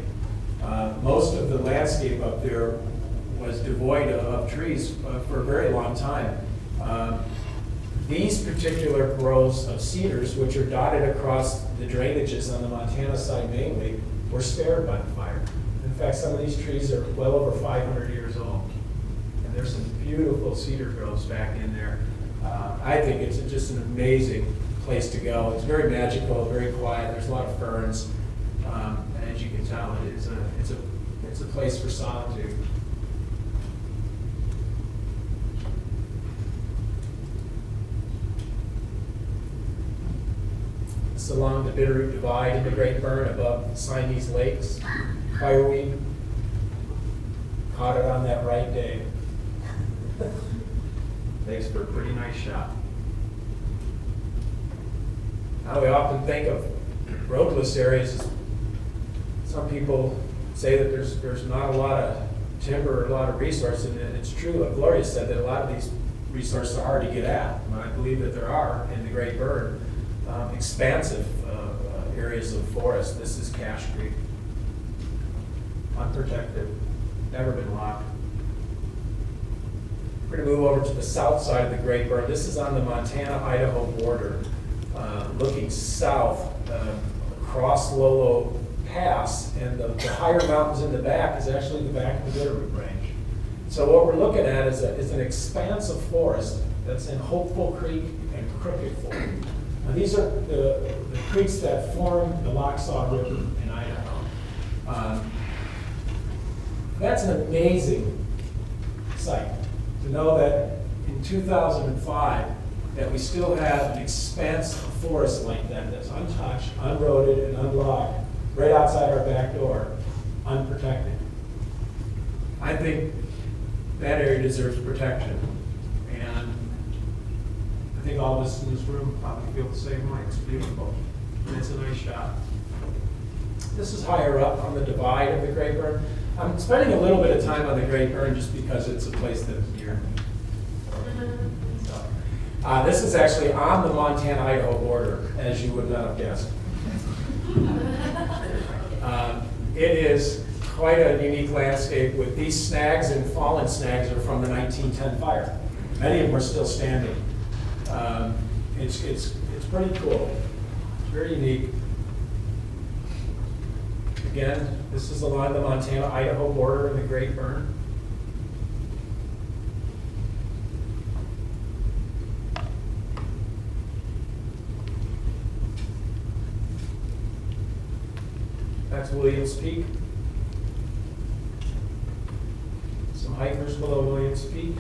Most of the landscape up there was devoid of trees for a very long time. These particular groves of cedars, which are dotted across the drainages on the Montana side mainly, were spared by the fire. In fact, some of these trees are well over 500 years old. And there's some beautiful cedar groves back in there. I think it's just an amazing place to go. It's very magical, very quiet. There's a lot of ferns. And as you can tell, it's a place for solitude. It's along the Bitterroot Divide in the Great Burn above Siamese Lakes. Fireweed caught it on that right day. Makes for a pretty nice shot. Now we often think of roadless areas as some people say that there's not a lot of timber or a lot of resource, and it's true, like Gloria said, that a lot of these resources are hard to get at. And I believe that there are in the Great Burn expansive areas of forest. This is Cache Creek. Unprotected, never been locked. We're going to move over to the south side of the Great Burn. This is on the Montana-Idaho border, looking south across Lolo Pass, and the higher mountains in the back is actually the back of the Bitterroot Range. So what we're looking at is an expanse of forest that's in Hopeful Creek and Crooked Fork. Now these are the creeks that form the Locksaw River in Idaho. That's an amazing sight to know that in 2005 that we still have an expanse of forest like that that's untouched, unroaded, and unlocked right outside our back door, unprotected. I think that area deserves protection, and I think all of us in this room probably feel the same way. It's beautiful, and it's a nice shot. This is higher up on the divide of the Great Burn. I'm spending a little bit of time on the Great Burn just because it's a place that's near me. This is actually on the Montana-Idaho border, as you would not have guessed. It is quite a unique landscape with these snags, and fallen snags are from the 1910 fire. Many of them are still standing. It's pretty cool. It's very unique. Again, this is along the Montana-Idaho border in the Great Burn. That's Williams Peak. Some hikers below Williams Peak.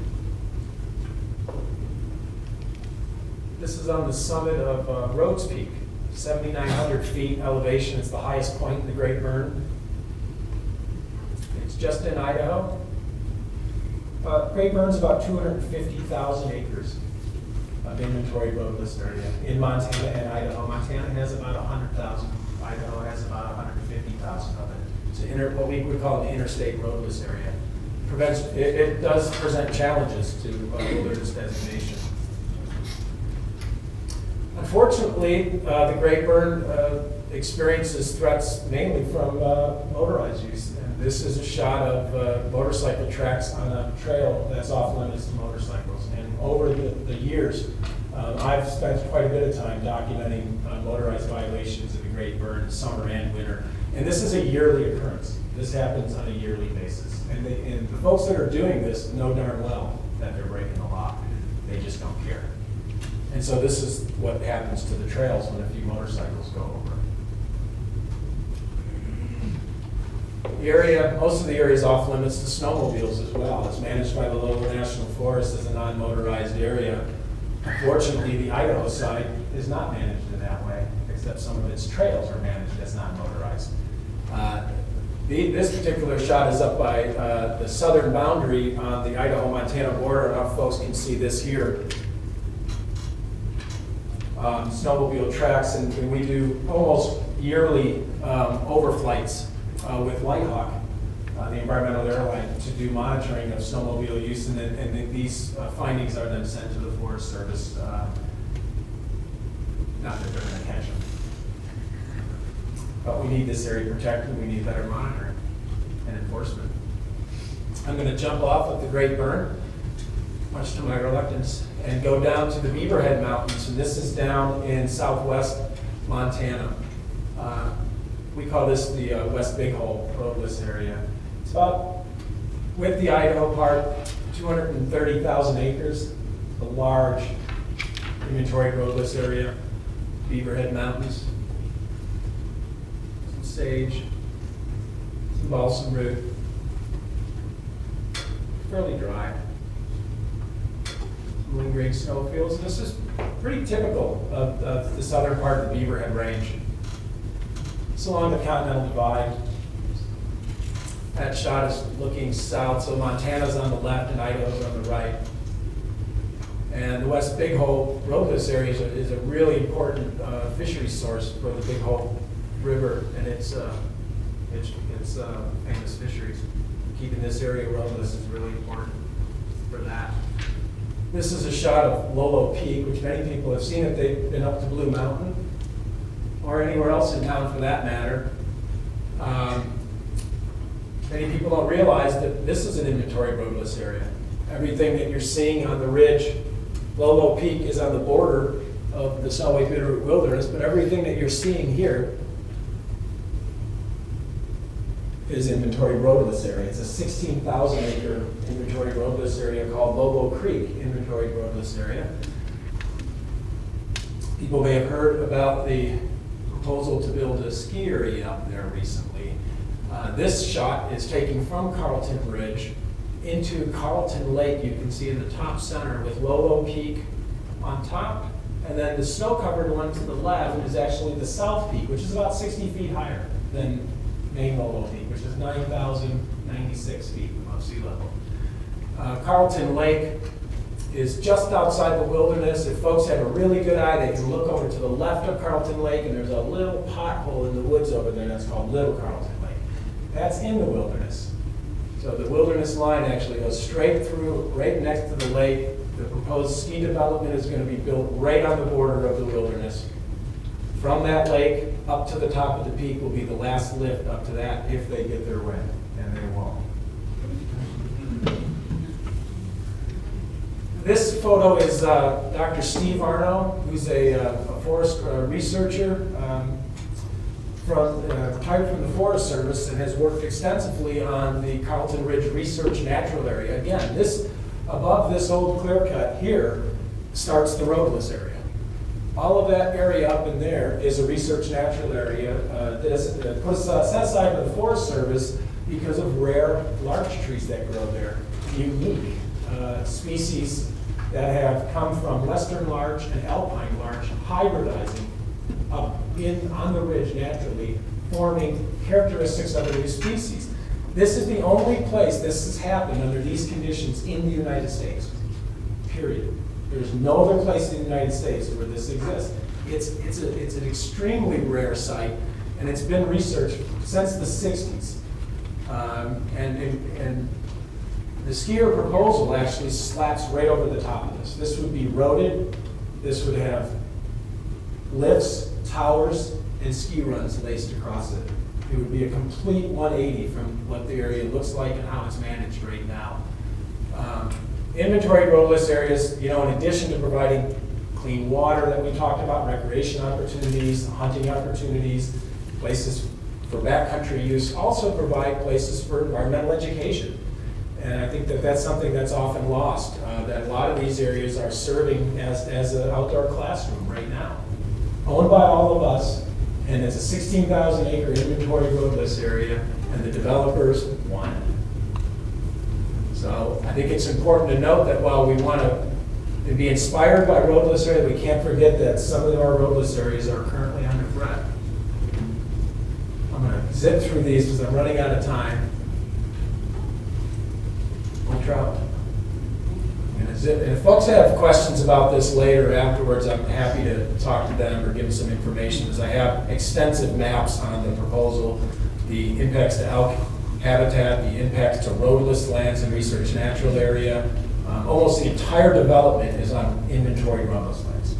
This is on the summit of Rhodes Peak, 7,900 feet elevation. It's the highest point in the Great Burn. It's just in Idaho. Great Burn's about 250,000 acres of inventory roadless area in Montana and Idaho. Montana has about 100,000. Idaho has about 150,000 of it. It's what we would call an interstate roadless area. It does present challenges to wilderness designation. Unfortunately, the Great Burn experiences threats mainly from motorized use. And this is a shot of motorcycle tracks on a trail that's off limits to motorcycles. And over the years, I've spent quite a bit of time documenting motorized violations of the Great Burn, summer and winter. And this is a yearly occurrence. This happens on a yearly basis. And the folks that are doing this know darn well that they're breaking the law. They just don't care. And so this is what happens to the trails when a few motorcycles go over. The area, most of the area is off limits to snowmobiles as well. It's managed by the local national forest as a non-motorized area. Unfortunately, the Idaho side is not managed in that way, except some of its trails are managed as non-motorized. This particular shot is up by the southern boundary on the Idaho-Montana border. I don't know if folks can see this here. Snowmobile tracks, and we do almost yearly overflights with Lighthawk, the environmental airline, to do monitoring of snowmobile use, and these findings are then sent to the Forest Service. Not that they're going to catch them. But we need this area protected, we need better monitoring and enforcement. I'm going to jump off at the Great Burn, much to my reluctance, and go down to the Beaverhead Mountains, and this is down in southwest Montana. We call this the West Big Hole roadless area. It's about, with the Idaho part, 230,000 acres, a large inventory roadless area, Beaverhead Mountains. Some sage, some balsam root, fairly dry. Lingering snowfields. This is pretty typical of the southern part of the Beaverhead Range. It's along the Continental Divide. That shot is looking south, so Montana's on the left and Idaho's on the right. And the West Big Hole roadless area is a really important fishery source for the Big Hole River and its famous fisheries. Keeping this area roadless is really important for that. This is a shot of Lolo Peak, which many people have seen if they've been up to Blue Mountain, or anywhere else in town for that matter. Many people don't realize that this is an inventory roadless area. Everything that you're seeing on the ridge, Lolo Peak is on the border of the Snowy Bitterroot Wilderness, but everything that you're seeing here is inventory roadless area. It's a 16,000 acre inventory roadless area called Lobo Creek inventory roadless area. People may have heard about the proposal to build a ski area up there recently. This shot is taken from Carlton Ridge into Carlton Lake. You can see in the top center with Lolo Peak on top, and then the snow-covered one to the left is actually the South Peak, which is about 60 feet higher than main Lolo Peak, which is 9,096 feet above sea level. Carlton Lake is just outside the wilderness. If folks have a really good eye, they can look over to the left of Carlton Lake, and there's a little pothole in the woods over there that's called Little Carlton Lake. That's in the wilderness. So the wilderness line actually goes straight through, right next to the lake. The proposed ski development is going to be built right on the border of the wilderness. From that lake up to the top of the peak will be the last lift up to that if they get their way, and they won't. This photo is Dr. Steve Arno, who's a forest researcher retired from the Forest Service and has worked extensively on the Carlton Ridge Research Natural Area. Again, this above this old clear cut here starts the roadless area. All of that area up in there is a research natural area that is set aside by the Forest Service because of rare larch trees that grow there. Unique species that have come from western larch and alpine larch hybridizing up on the ridge naturally, forming characteristics of a new species. This is the only place this has happened under these conditions in the United States, period. There's no other place in the United States where this exists. It's an extremely rare site, and it's been researched since the 60s. And the skier proposal actually slaps right over the top of this. This would be roaded. This would have lifts, towers, and ski runs laced across it. It would be a complete 180 from what the area looks like and how it's managed right now. Inventory roadless areas, in addition to providing clean water that we talked about, recreation opportunities, hunting opportunities, places for backcountry use, also provide places for environmental education. And I think that that's something that's often lost, that a lot of these areas are serving as an outdoor classroom right now. Owned by all of us, and it's a 16,000 acre inventory roadless area, and the developers want it. So I think it's important to note that while we want to to be inspired by roadless areas. We can't forget that some of our roadless areas are currently under threat. I'm going to zip through these because I'm running out of time. One trout. And if folks have questions about this later afterwards, I'm happy to talk to them or give them some information, because I have extensive maps on the proposal, the impacts to elk habitat, the impacts to roadless lands and research natural area. Almost the entire development is on inventory roadless lands.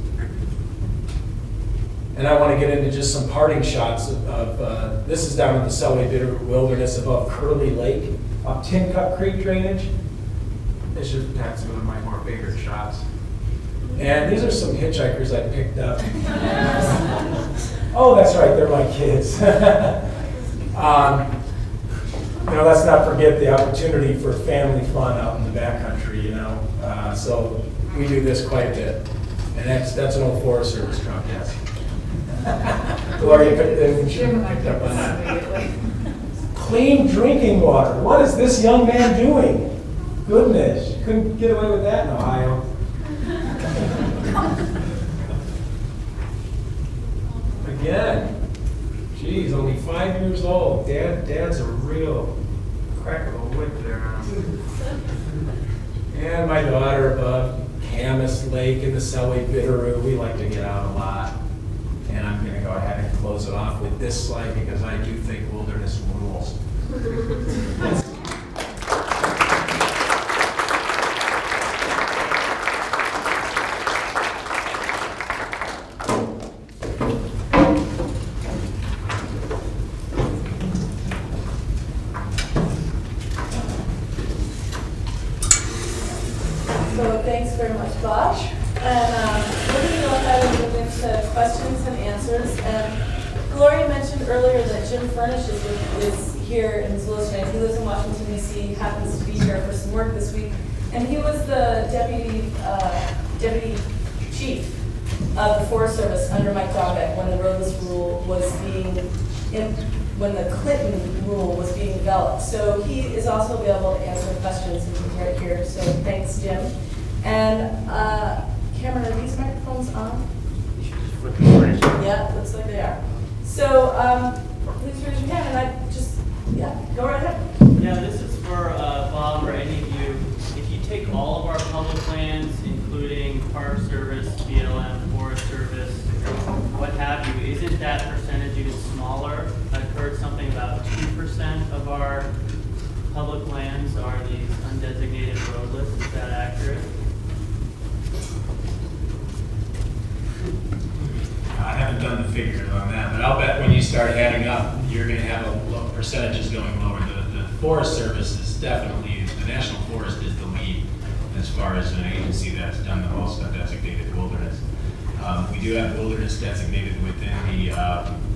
And I want to get into just some parting shots of this is down in the Selway Bitter Wilderness above Curly Lake, up Tin Cup Creek drainage. That's one of my more favorite shots. And these are some hitchhikers I picked up. Oh, that's right, they're my kids. Let's not forget the opportunity for family fun out in the backcountry, So we do this quite a bit. And that's an old Forest Service truck, yes. Gloria picked up on that. Clean drinking water. What is this young man doing? Goodness, you couldn't get away with that in Ohio. Again, geez, only 5 years old. Dad's a real crack of a whip there. And my daughter above Camas Lake in the Selway Bitterroot. We like to get out a lot. And I'm going to go ahead and close it off with this slide because I do think wilderness rules. So thanks very much, Bosch. And we're going to go ahead and move into questions and answers. And Gloria mentioned earlier that Jim Furnish is here in Zolician. He lives in Washington, D.C., happens to be here for some work this week. And he was the deputy chief of the Forest Service under Mike Dombeck when the roadless rule was when the Clinton rule was being developed. So he is also available to answer questions, and he's right here. So thanks, Jim. And Cameron, are these microphones on? Yeah, looks like they are. So please raise your hand, and go right ahead. Yeah, this is for Bob or any of you. If you take all of our public lands, including Park Service, BLM, Forest Service, what have you, isn't that percentage even smaller? I've heard something about 2% of our public lands are these undesignated roadless. Is that accurate? I haven't done the figures on that, but I'll bet when you start adding up, you're going to have percentages going lower. The Forest Service is definitely, the National Forest is the lead as far as an agency that's done the most undesignated wilderness. We do have wilderness designated within the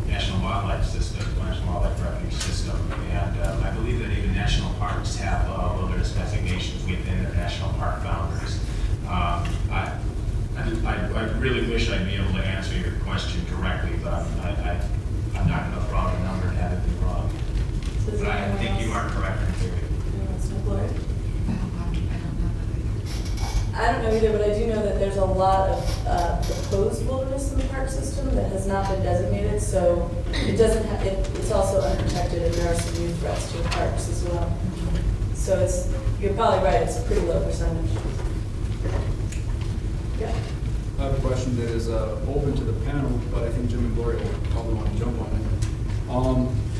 National Wildlife System, National Wildlife Refuge System, and I believe that even national parks have wilderness designations within their national park boundaries. I really wish I'd be able to answer your question directly, but I'm not enough wrong a number to have it be wrong. So But I think you are correct in theory. I don't know either, but I do know that there's a lot of proposed wilderness in the park system that has not been designated, so it doesn't have, it's also unprotected, and there are some new threats to the parks as well. So you're probably right, it's a pretty low percentage. Yeah. I have a question that is open to the panel, but I think Jim and Gloria will probably want to jump on it.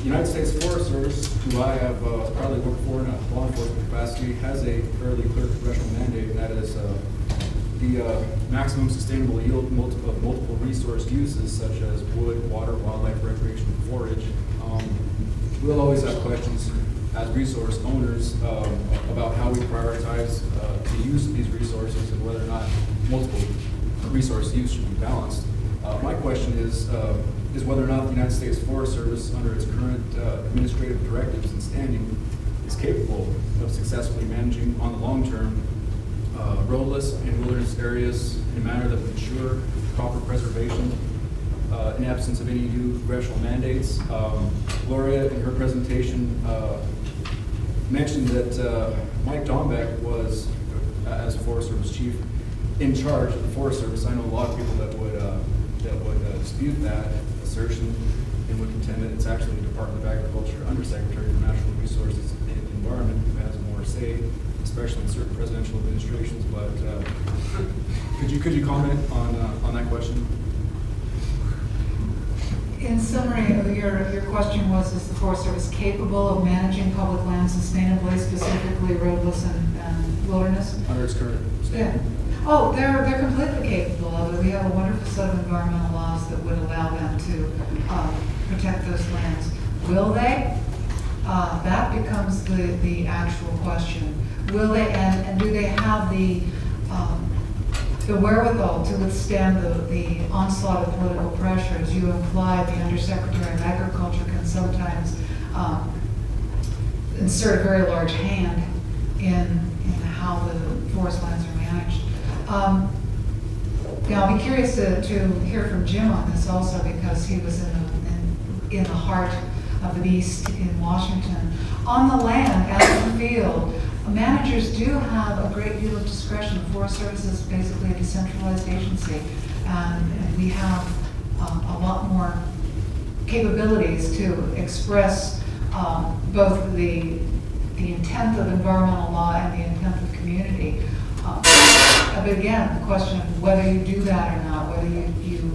United States Forest Service, who I have proudly worked for in a law enforcement capacity, has a fairly clear congressional mandate, and that is the maximum sustainable yield of multiple resource uses, such as wood, water, wildlife, recreation, and forage. We'll always have questions as resource owners about how we prioritize the use of these resources and whether or not multiple resource use should be balanced. My question is whether or not the United States Forest Service, under its current administrative directives and standing, is capable of successfully managing on the long term roadless and wilderness areas in a manner that would ensure proper preservation in absence of any new congressional mandates. Gloria, in her presentation, mentioned that Mike Dombeck was, as Forest Service chief, in charge of the Forest Service. I know a lot of people that would dispute that assertion and would contend that it's actually the Department of Agriculture, Undersecretary for Natural Resources and Environment, who has more say, especially in certain presidential administrations. But could you comment on that question? In summary, your question was, is the Forest Service capable of managing public land sustainably, specifically roadless and wilderness? Under its current state? Yeah. Oh, they're completely capable of it. We have a wonderful set of environmental laws that would allow them to protect those lands. Will they? That becomes the actual question. Will they, and do they have the wherewithal to withstand the onslaught of political pressure? As you implied, the Undersecretary of Agriculture can sometimes insert a very large hand in how the forest lands are managed. Now, I'll be curious to hear from Jim on this also, because he was in the heart of the beast in Washington. On the land, out in the field, managers do have a great deal of discretion. The Forest Service is basically a decentralized agency, and we have a lot more capabilities to express both the intent of environmental law and the intent of community. But again, the question of whether you do that or not, whether you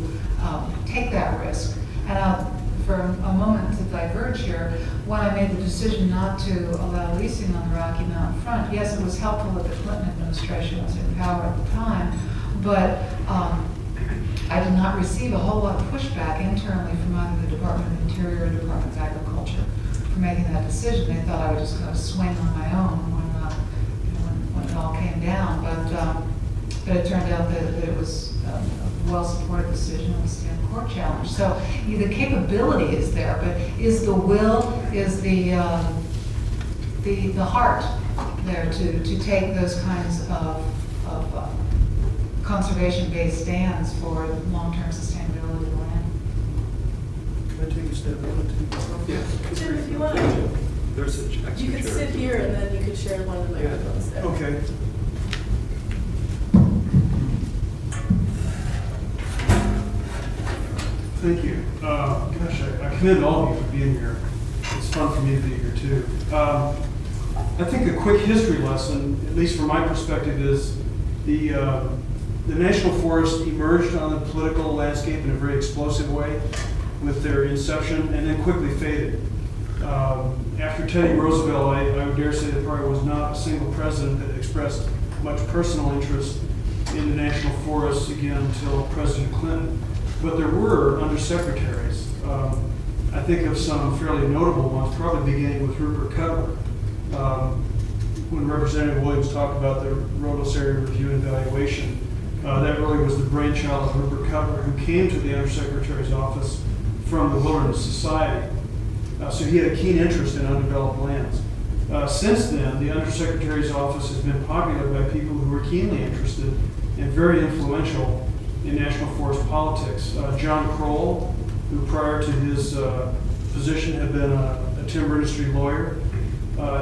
take that risk. And for a moment to diverge here, when I made the decision not to allow leasing on the Rocky Mountain front, yes, it was helpful that the Clinton administration was in power at the time, but I did not receive a whole lot of pushback internally from either the Department of Interior or the Department of Agriculture for making that decision. They thought I would just kind of swing on my own when it all came down, but it turned out that it was a well-supported decision. It was stand court challenge. So the capability is there, but is the will, is the heart there to take those kinds of conservation-based stands for long-term sustainability of the land? Can I take a step in? Yes. Jim, if you want to, There's a extra you could chair. sit here and then you could share one of the microphones there. Okay. Thank you. Gosh, I commend all of you for being here. It's fun for me to be here too. I think a quick history lesson, at least from my perspective, is the National Forest emerged on the political landscape in a very explosive way with their inception and then quickly faded. After Teddy Roosevelt, I would dare say there probably was not a single president that expressed much personal interest in the National Forests again until President Clinton. But there were undersecretaries. I think of some fairly notable ones, probably beginning with Rupert Cutler. When Representative Williams talked about the Roadless Area Review and Evaluation, that really was the brainchild of Rupert Cutler, who came to the Undersecretary's office from the Wilderness Society. So he had a keen interest in undeveloped lands. Since then, the Undersecretary's office has been populated by people who were keenly interested and very influential in national forest politics. John Kroll, who prior to his position had been a timber industry lawyer,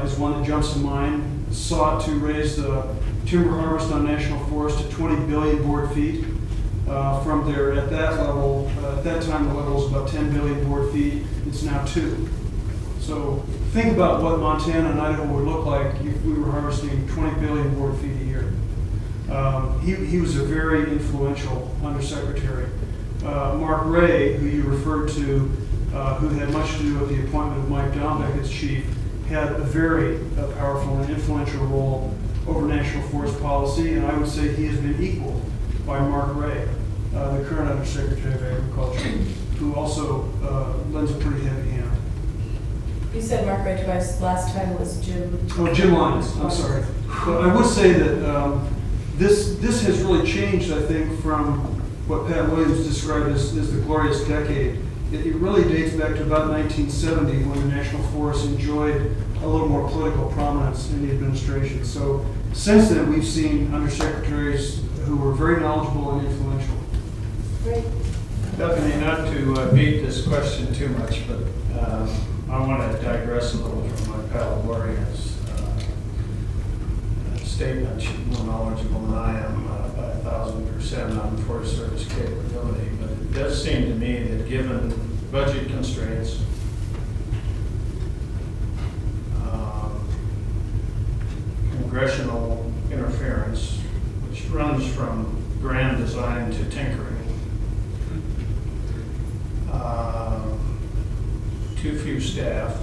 is one that jumps to mind, sought to raise the timber harvest on national forest to 20 billion board feet. From there, at that level, at that time the level was about 10 billion board feet. It's now 2. So think about what Montana and Idaho would look like if we were harvesting 20 billion board feet a year. He was a very influential undersecretary. Mark Ray, who you referred to, who had much to do with the appointment of Mike Dombeck as chief, had a very powerful and influential role over national forest policy, and I would say he has been equaled by Mark Ray, the current Undersecretary of Agriculture, who also lends a pretty heavy hand. You said Mark Ray twice. Last time was Jim. Oh, Jim Lyons, I'm sorry. But I would say that this has really changed, I think, from what Pat Williams described as the glorious decade. It really dates back to about 1970 when the National Forest enjoyed a little more political prominence in the administration. So since then, we've seen undersecretaries who were very knowledgeable and influential. Great. Bethany, not to beat this question too much, but I want to digress a little from my pal Gloria's statement. She's more knowledgeable than I am, I thought 1,000% on Forest Service capability, but it does seem to me that given budget constraints, congressional interference, which runs from grand design to tinkering, too few staff,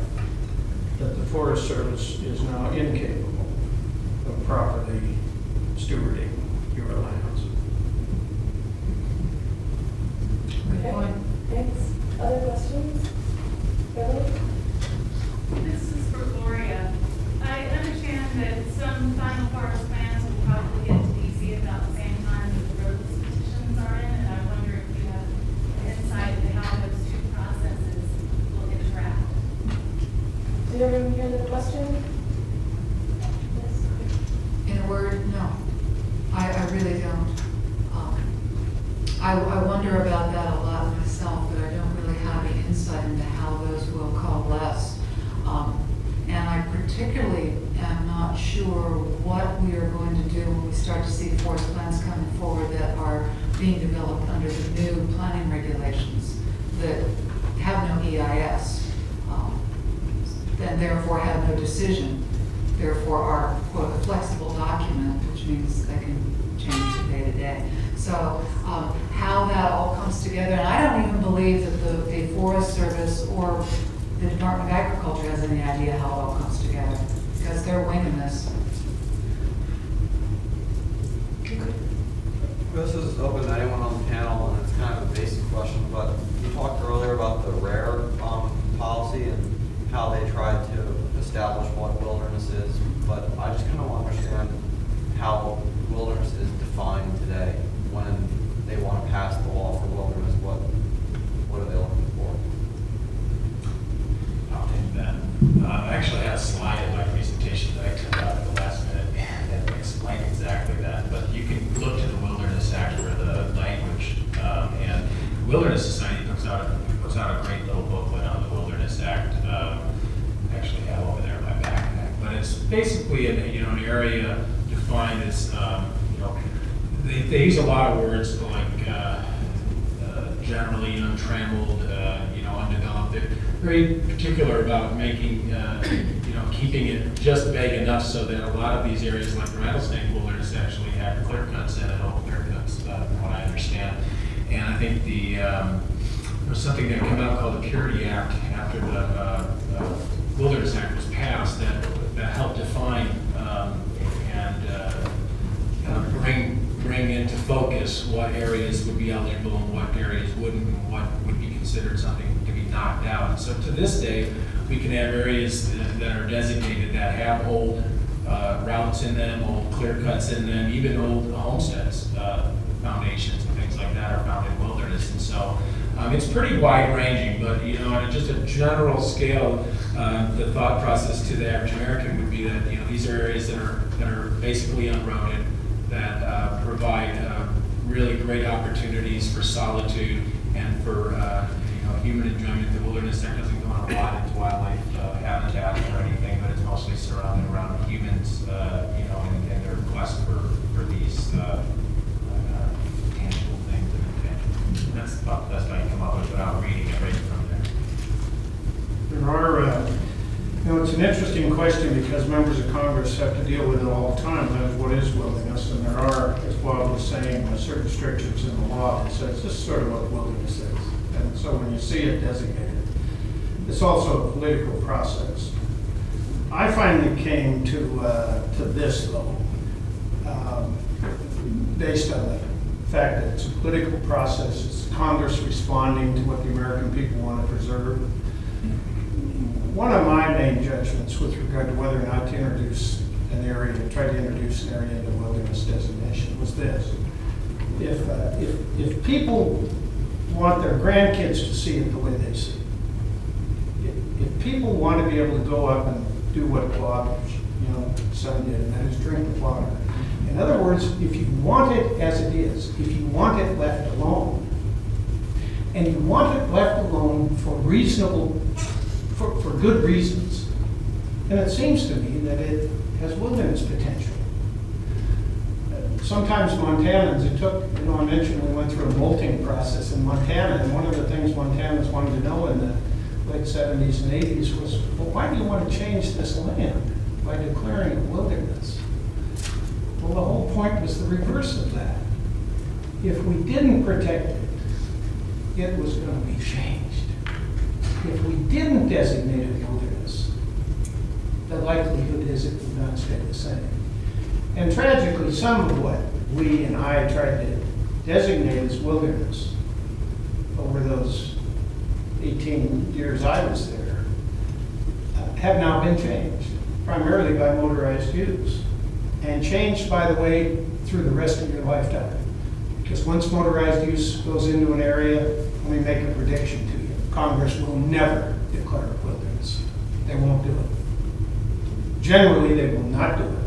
that the Forest Service is now incapable of properly stewarding your lands. Okay, thanks. Other questions? Beverly? This is for Gloria. I understand that some final forest plans will probably get to DC about the same time that the roadless petitions are in, and I wonder if you have insight into how those two processes will interact. Did everyone hear the question? Yes. In a word, no. I really don't. I wonder about that a lot myself, but I don't really have any insight into how those will coalesce. And I particularly am not sure what we are going to do when we start to see forest plans coming forward that are being developed under the new planning regulations that have no EIS, and therefore have no decision, therefore are, quote, a flexible document, which means they can change from day to day. So how that all comes together, and I don't even believe that the Forest Service or the Department of Agriculture has any idea how it all comes together, because they're winging this. This is open to anyone on the panel, and it's kind of a basic question, but you talked earlier about the rare policy and how they tried to establish what wilderness is, but I just kind of want to understand how wilderness is defined today when they want to pass the law for wilderness. What are they looking for? I'll take that. I actually had a slide in my presentation that I took out at the last minute that explained exactly that. But you can look to the Wilderness Act for the language. And Wilderness Society puts out a great little booklet on the Wilderness Act. Actually have over there in my backpack. But it's basically an area defined as they use a lot of words like generally untrammeled, undeveloped. They're very particular about making, keeping it just vague enough so that a lot of these areas like the Rattlesnake Wilderness actually have clear cuts in it, all clear cuts, from what I understand. And I think there was something that came out called the Purity Act after the Wilderness Act was passed that helped define and bring into focus what areas would be eligible and what areas wouldn't, and what would be considered something to be knocked out. And so to this day, we can have areas that are designated that have old routes in them, old clear cuts in them, even old homesteads, foundations and things like that are found in wilderness. And so it's pretty wide ranging, but on just a general scale, the thought process to the average American would be that these are areas that are basically unroaded, that provide really great opportunities for solitude and for human enjoyment. The Wilderness Act doesn't go on a lot into wildlife habitat or anything, but it's mostly surrounded around humans, and their quest for these tangible things and intangible. That's about the best I can come up with without reading it right from there. There are, it's an interesting question because members of Congress have to deal with it all the time. That is what is wilderness, and there are, as Bob was saying, certain restrictions in the law that says this is sort of what wilderness is. And so when you see it designated, it's also a political process. I finally came to this, though, based on the fact that it's a political process. It's Congress responding to what the American people want to preserve. One of my main judgments with regard to whether or not to introduce an area, try to introduce an area into wilderness designation was this. If people want their grandkids to see it the way they see it, if people want to be able to go up and do what Bob, son did, and that is drink the water. In other words, if you want it as it is, if you want it left alone, and you want it left alone for reasonable, for good reasons, and it seems to me that it has wilderness potential. sometimes Montanans, it took, I mentioned we went through a molting process in Montana, and one of the things Montanans wanted to know in the late 70s and 80s was, well, why do you want to change this land by declaring it wilderness? Well, the whole point was the reverse of that. If we didn't protect it, it was going to be changed. If we didn't designate it wilderness, the likelihood is it would not stay the same. And tragically, some of what we and I tried to designate as wilderness over those 18 years I was there have now been changed, primarily by motorized use, and changed, by the way, through the rest of your lifetime. Because once motorized use goes into an area, let me make a prediction to you. Congress will never declare it wilderness. They won't do it. Generally, they will not do it.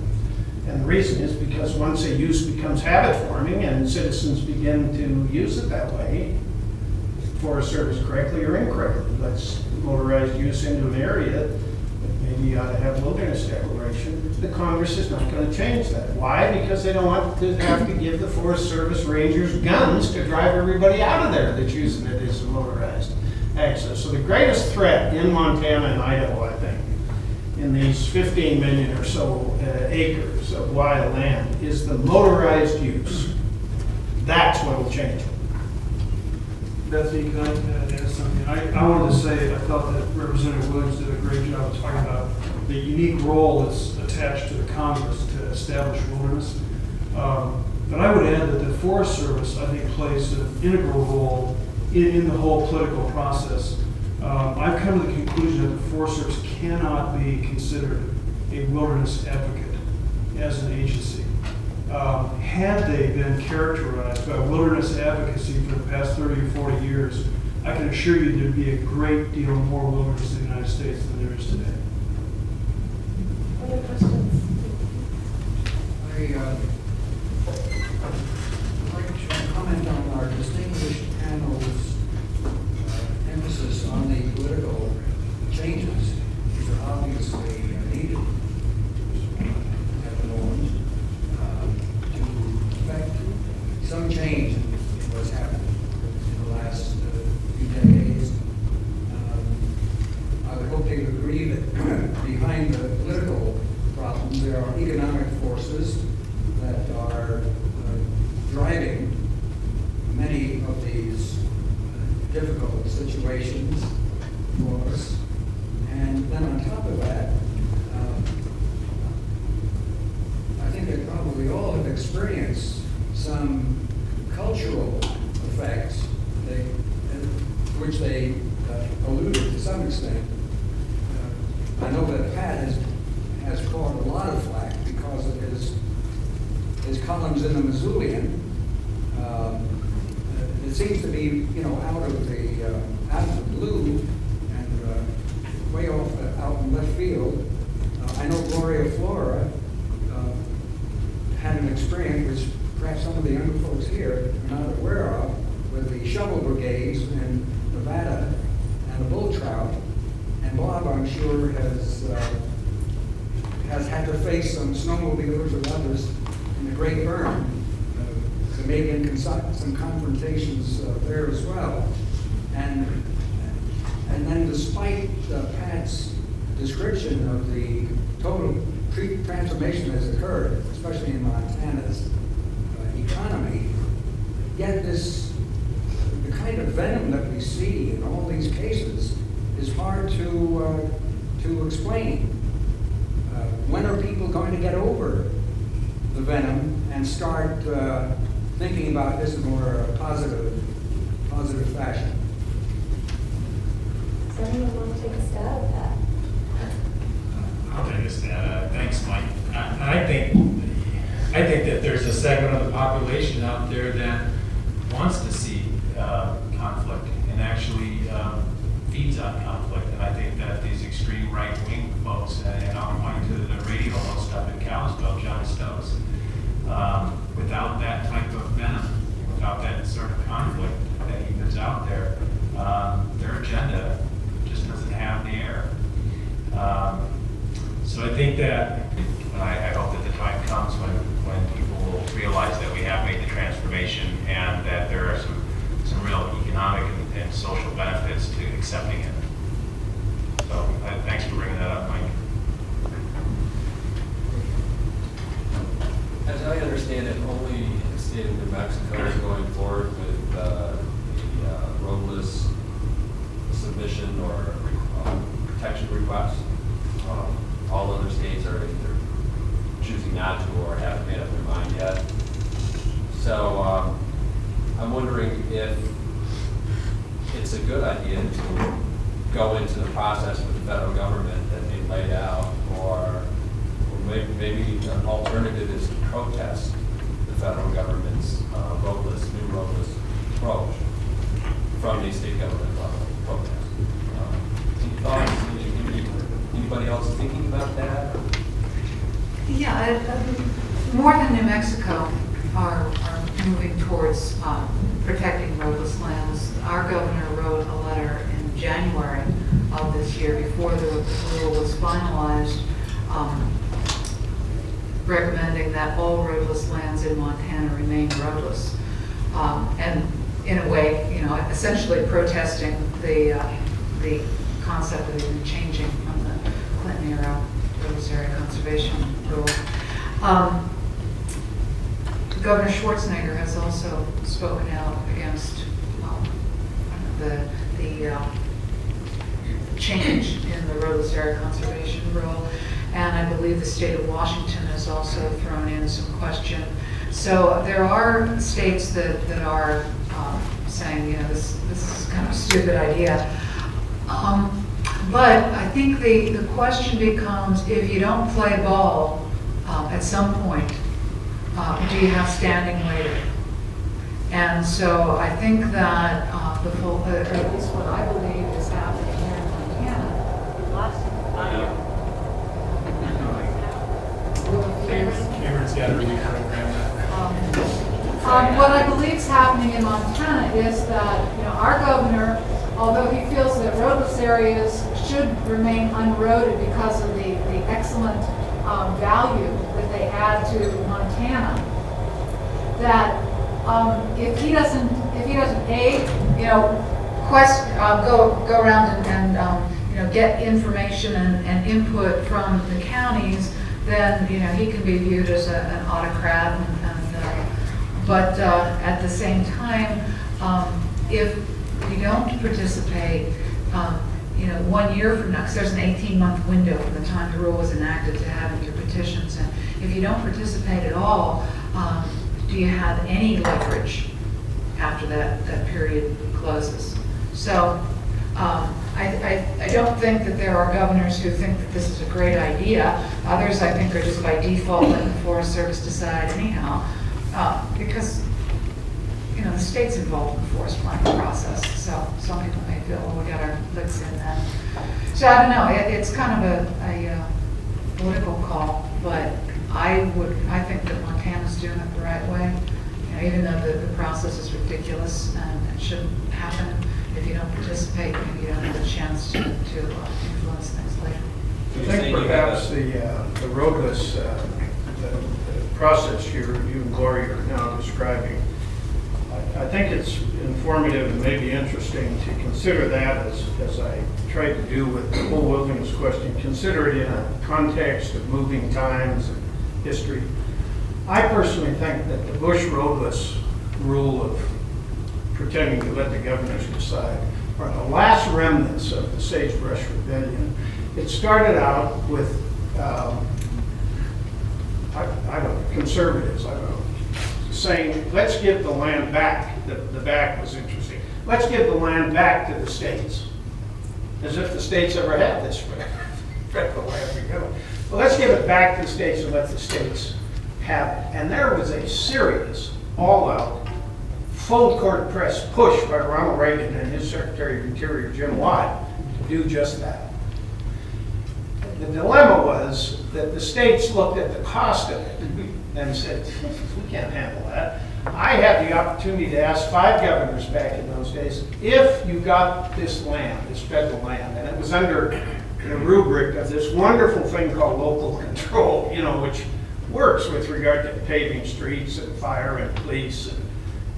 And the reason is because once a use becomes habit forming and citizens begin to use it that way, Forest Service correctly or incorrectly lets motorized use into an area that maybe you ought to have wilderness declaration, the Congress is not going to change that. Why? Because they don't want to have to give the Forest Service rangers guns to drive everybody out of there that's using it as a motorized access. So the greatest threat in Montana and Idaho, I think, in these 15 million or so acres of wild land is the motorized use. That's what will change it. Bethany, can I add something? I wanted to say, I thought that Representative Williams did a great job of talking about the unique role that's attached to the Congress to establish wilderness. But I would add that the Forest Service, I think, plays an integral role in the whole political process. I've come to the conclusion that the Forest Service cannot be considered a wilderness advocate as an agency. Had they been characterized by wilderness advocacy for the past 30 or 40 years, I can assure you there'd be a great deal more wilderness in the United States than there is today. Other questions? I'd like to comment on our distinguished panel's emphasis on the political changes which are obviously needed at the moment to effect some change in what's happened in the last few decades. I would hope they would agree that behind the political problems there are economic forces that are driving many of these difficult situations for us. And then on top of that, I think that probably all have experienced some cultural effects which they alluded to some extent. I know that Pat has caught a lot of flack because of his columns in the Missoulian. It seems to be, out of the blue and way off out in left field. I know Gloria Flora had an experience which perhaps some of the younger folks here are not aware of, with the shovel brigades in Nevada and the bull trout. And Bob, I'm sure, has had to face some snowmobilers or others in the Great Burn. So maybe in some confrontations there as well. And then despite Pat's description of the total transformation that's occurred, especially in Montana's economy, yet the kind of venom that we see in all these cases is hard to explain. When are people going to get over the venom and start thinking about this in more positive fashion? Does anyone want to take a stab at that? I'll take a stab. Thanks, Mike. I think that there's a segment of the population out there that wants to see conflict and actually feeds on conflict. And I think that these extreme right-wing folks, and I'll point to the radio host up in Kalispell, John Stokes, without that type of venom, without that sort of conflict that he puts out there, their agenda just doesn't have the air. So I think that I hope that the time comes when people will realize permission or protection request. All other states are either choosing not to or haven't made up their mind yet. So I'm wondering if it's a good idea to go into the process with the federal government that they laid out, or maybe an alternative is to protest the federal government's new roadless approach from the state government level protest. Any thoughts? Anybody else thinking about that? Yeah, more than New Mexico are moving towards protecting roadless lands. Our governor wrote a letter in January of this year before the rule was finalized, recommending that all roadless lands in Montana remain roadless. And in a way, you know, essentially protesting the concept of even changing from the Clinton era roadless area conservation rule. Governor Schwarzenegger has also spoken out against the change in the roadless area conservation rule, and I believe the state of Washington has also thrown in some question. So there are states that are saying, you know, this is kind of a stupid idea. But I think the question becomes, if you don't play ball at some point, do you have standing later? And so I think that the full, or at least what I believe is happening here in Montana. Cameron's got to reprogram that. What I believe is happening in Montana is that, you know, our governor, although he feels that roadless areas should remain unroaded because of the excellent value that they add to Montana, that if he doesn't go around and you know, get information and input from the counties, then, you know, he can be viewed as an autocrat. But at the same time, if we don't participate, you know, 1 year from now, because there's an 18-month window from the time the rule was enacted to having your petitions, and if you don't participate at all, do you have any leverage after that period closes? So I don't think that there are governors who think that this is a great idea. Others, I think, are just by default letting the Forest Service decide anyhow, because, you know, the state's involved in the forest planning process. So some people may feel, well, we got our licks in then. So I don't know. It's kind of a political call, but I think that Montana's doing it the right way. You know, even though the process is ridiculous and it shouldn't happen, if you don't participate, maybe you don't have a chance to influence things later. I think perhaps the roadless the process you and Gloria are now describing, I think it's informative and maybe interesting to consider that as I tried to do with the whole wilderness question, consider it in a context of moving times and history. I personally think that the Bush roadless rule of pretending to let the governors decide are the last remnants of the Sagebrush Rebellion. It started out with, conservatives, saying, let's give the land back. The back was interesting. Let's give the land back to the states. As if the states ever had this federal land to go. Well, let's give it back to the states and let the states have it. And there was a serious, all-out, full-court press push by Ronald Reagan and his Secretary of Interior, Jim Watt, to do just that. The dilemma was that the states looked at the cost of it and said, we can't handle that. I had the opportunity to ask 5 governors back in those days, if you got this land, this federal land, and it was under the rubric of this wonderful thing called local control, you know, which works with regard to paving streets and fire and police and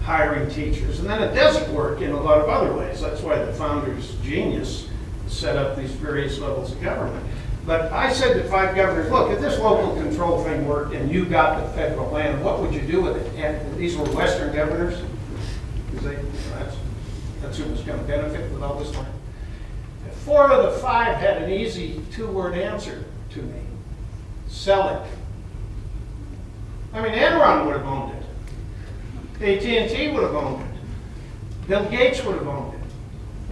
hiring teachers. And then it doesn't work in a lot of other ways. That's why the founders' genius set up these various levels of government. But I said to 5 governors, look, if this local control thing worked and you got the federal land, what would you do with it? And these were Western governors, because that's who was going to benefit with all this land. 4 of the 5 had an easy 2-word answer to me. Sell it. I mean, Enron would have owned it. AT&T would have owned it. Bill Gates would have owned it.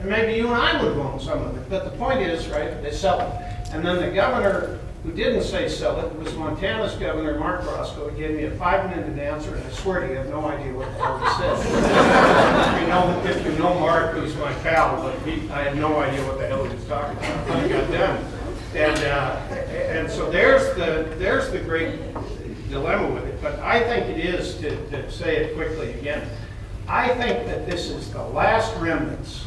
And maybe you and I would have owned some of it. But the point is, right, they sell it. And then the governor who didn't say sell it was Montana's governor, Mark Roscoe. He gave me a 5-minute answer, and I swear to you, I have no idea what the hell he said. If you know Mark, who's my pal, but I have no idea what the hell he was talking about when he got done. And so there's the great dilemma with it. But I think it is, to say it quickly again, I think that this is the last remnants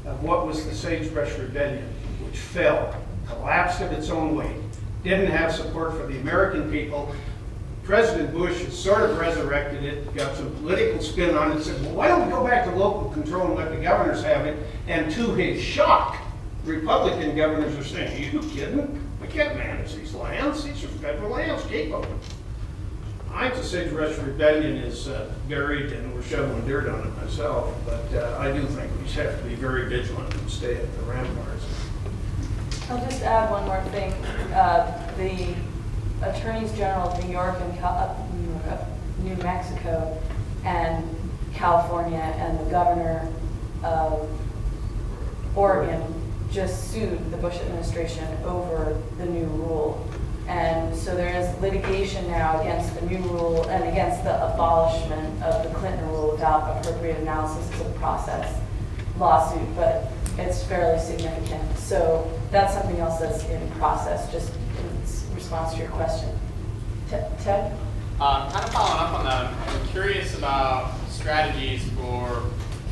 of what was the Sagebrush Rebellion, which fell, collapsed of its own weight, didn't have support for the American people. President Bush has sort of resurrected it, got some political spin on it, said, well, why don't we go back to local control and let the governors have it? And to his shock, Republican governors are saying, are you kidding? We can't manage these lands. These are federal lands. Keep them. I think the Sagebrush Rebellion is buried, and we're shoveling dirt on it myself, but I do think we have to be very vigilant and stay at the ramparts. I'll just add one more thing. The attorneys general of New York and New Mexico and California and the governor of Oregon just sued the Bush administration over the new rule. And so there is litigation now against the new rule and against the abolishment of the Clinton rule without appropriate analysis of the process lawsuit, but it's fairly significant. So that's something else that's in process, just in response to your question. Ted? Kind of following up on that, I'm curious about strategies for,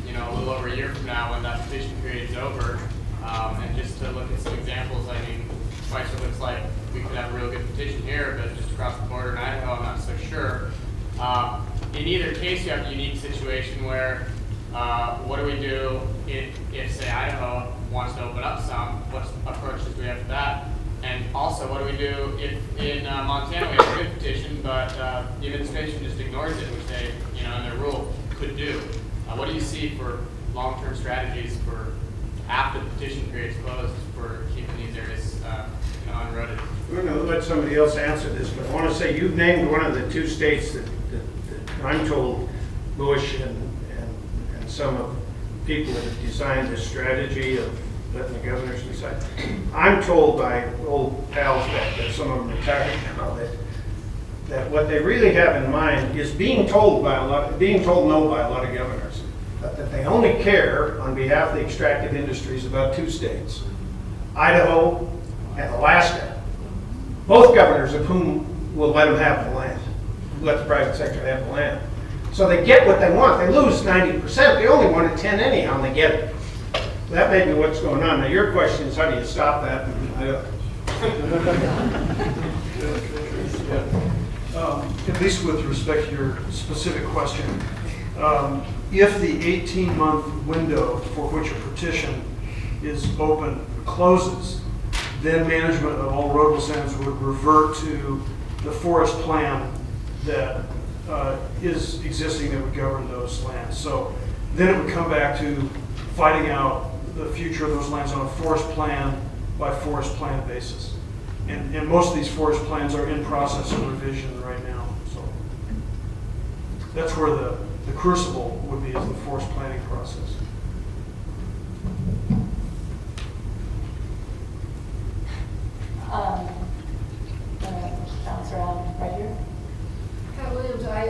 a little over a year from now when that petition period is over, and just to look at some examples. I mean, Spicer looks like we could have a real good petition here, but just across the border in Idaho, I'm not so sure. In either case, you have a unique situation where what do we do if, say, Idaho wants to open up some? What approaches do we have for that? And also, what do we do if in Montana we have a good petition, but the administration just ignores it, which they, in their rule, could do? What do you see for long-term strategies for after the petition period is closed for keeping these areas unroaded? I'm going to let somebody else answer this, but I want to say you've named one of the 2 states that I'm told Bush and some of the people that have designed this strategy of letting the governors decide. I'm told by old pals that some of them retired now that what they really have in mind is being told no by a lot of governors, but that they only care on behalf of the extractive industries about 2 states, Idaho and Alaska, both governors of whom will let them have the land, let the private sector have the land. So they get what they want. They lose 90%. They only wanted 10 anyhow, and they get it. That may be what's going on. Now, your question is, how do you stop that? At least with respect to your specific question, if the 18-month window for which a petition is open closes, then management of all roadless lands would revert to the forest plan that is existing that would govern those lands. So then it would come back to fighting out the future of those lands on a forest plan by forest plan basis. And most of these forest plans are in process of revision right now. So that's where the crucible would be, is the forest planning process. Bounce around right here. Pat Williams, I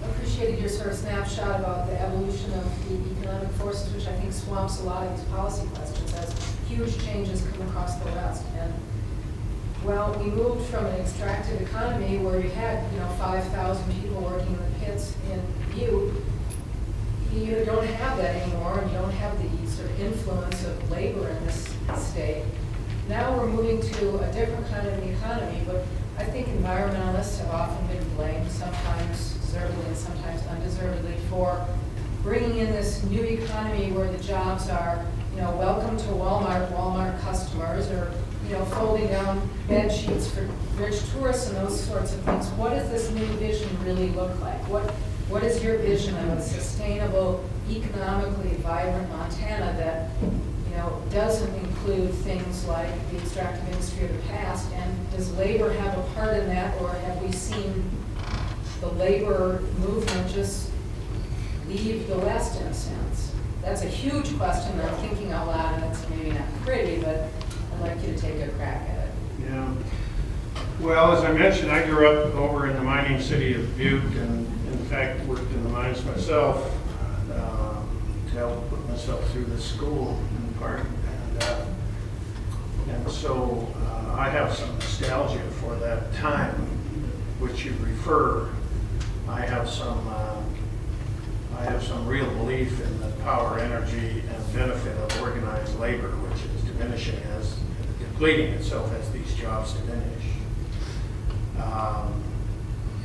appreciated your sort of snapshot about the evolution of the economic forces, which I think swamps a lot of these policy questions as huge changes come across the West. And well, we moved from an extractive economy where you had 5,000 people working in the pits in Butte. You don't have that anymore, and you don't have the sort of influence of labor in this state. Now we're moving to a different kind of an economy, but I think environmentalists have often been blamed, sometimes deservedly and sometimes undeservedly, for bringing in this new economy where the jobs are, welcome to Walmart customers, or folding down bed sheets for rich tourists and those sorts of things. What does this new vision really look like? What is your vision of a sustainable, economically vibrant Montana that doesn't include things like the extractive industry of the past, and does labor have a part in that, or have we seen the labor movement just leave the West in a sense? That's a huge question that I'm thinking out loud, and it's maybe not pretty, but I'd like you to take a crack at it. Yeah. Well, as I mentioned, I grew up over in the mining city of Butte, and in fact worked in the mines myself to help put myself through the school in part. And so I have some nostalgia for that time, which you refer. I have some real belief in the power, energy, and benefit of organized labor, which is diminishing as depleting itself as these jobs diminish.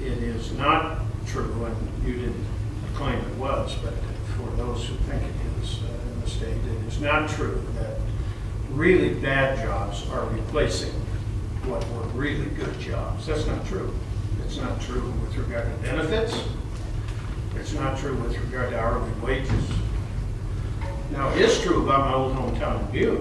It is not true, and you didn't claim it was, but for those who think it is in the state, it is not true that really bad jobs are replacing what were really good jobs. That's not true. It's not true with regard to benefits. It's not true with regard to hourly wages. Now, it is true about my old hometown in Butte.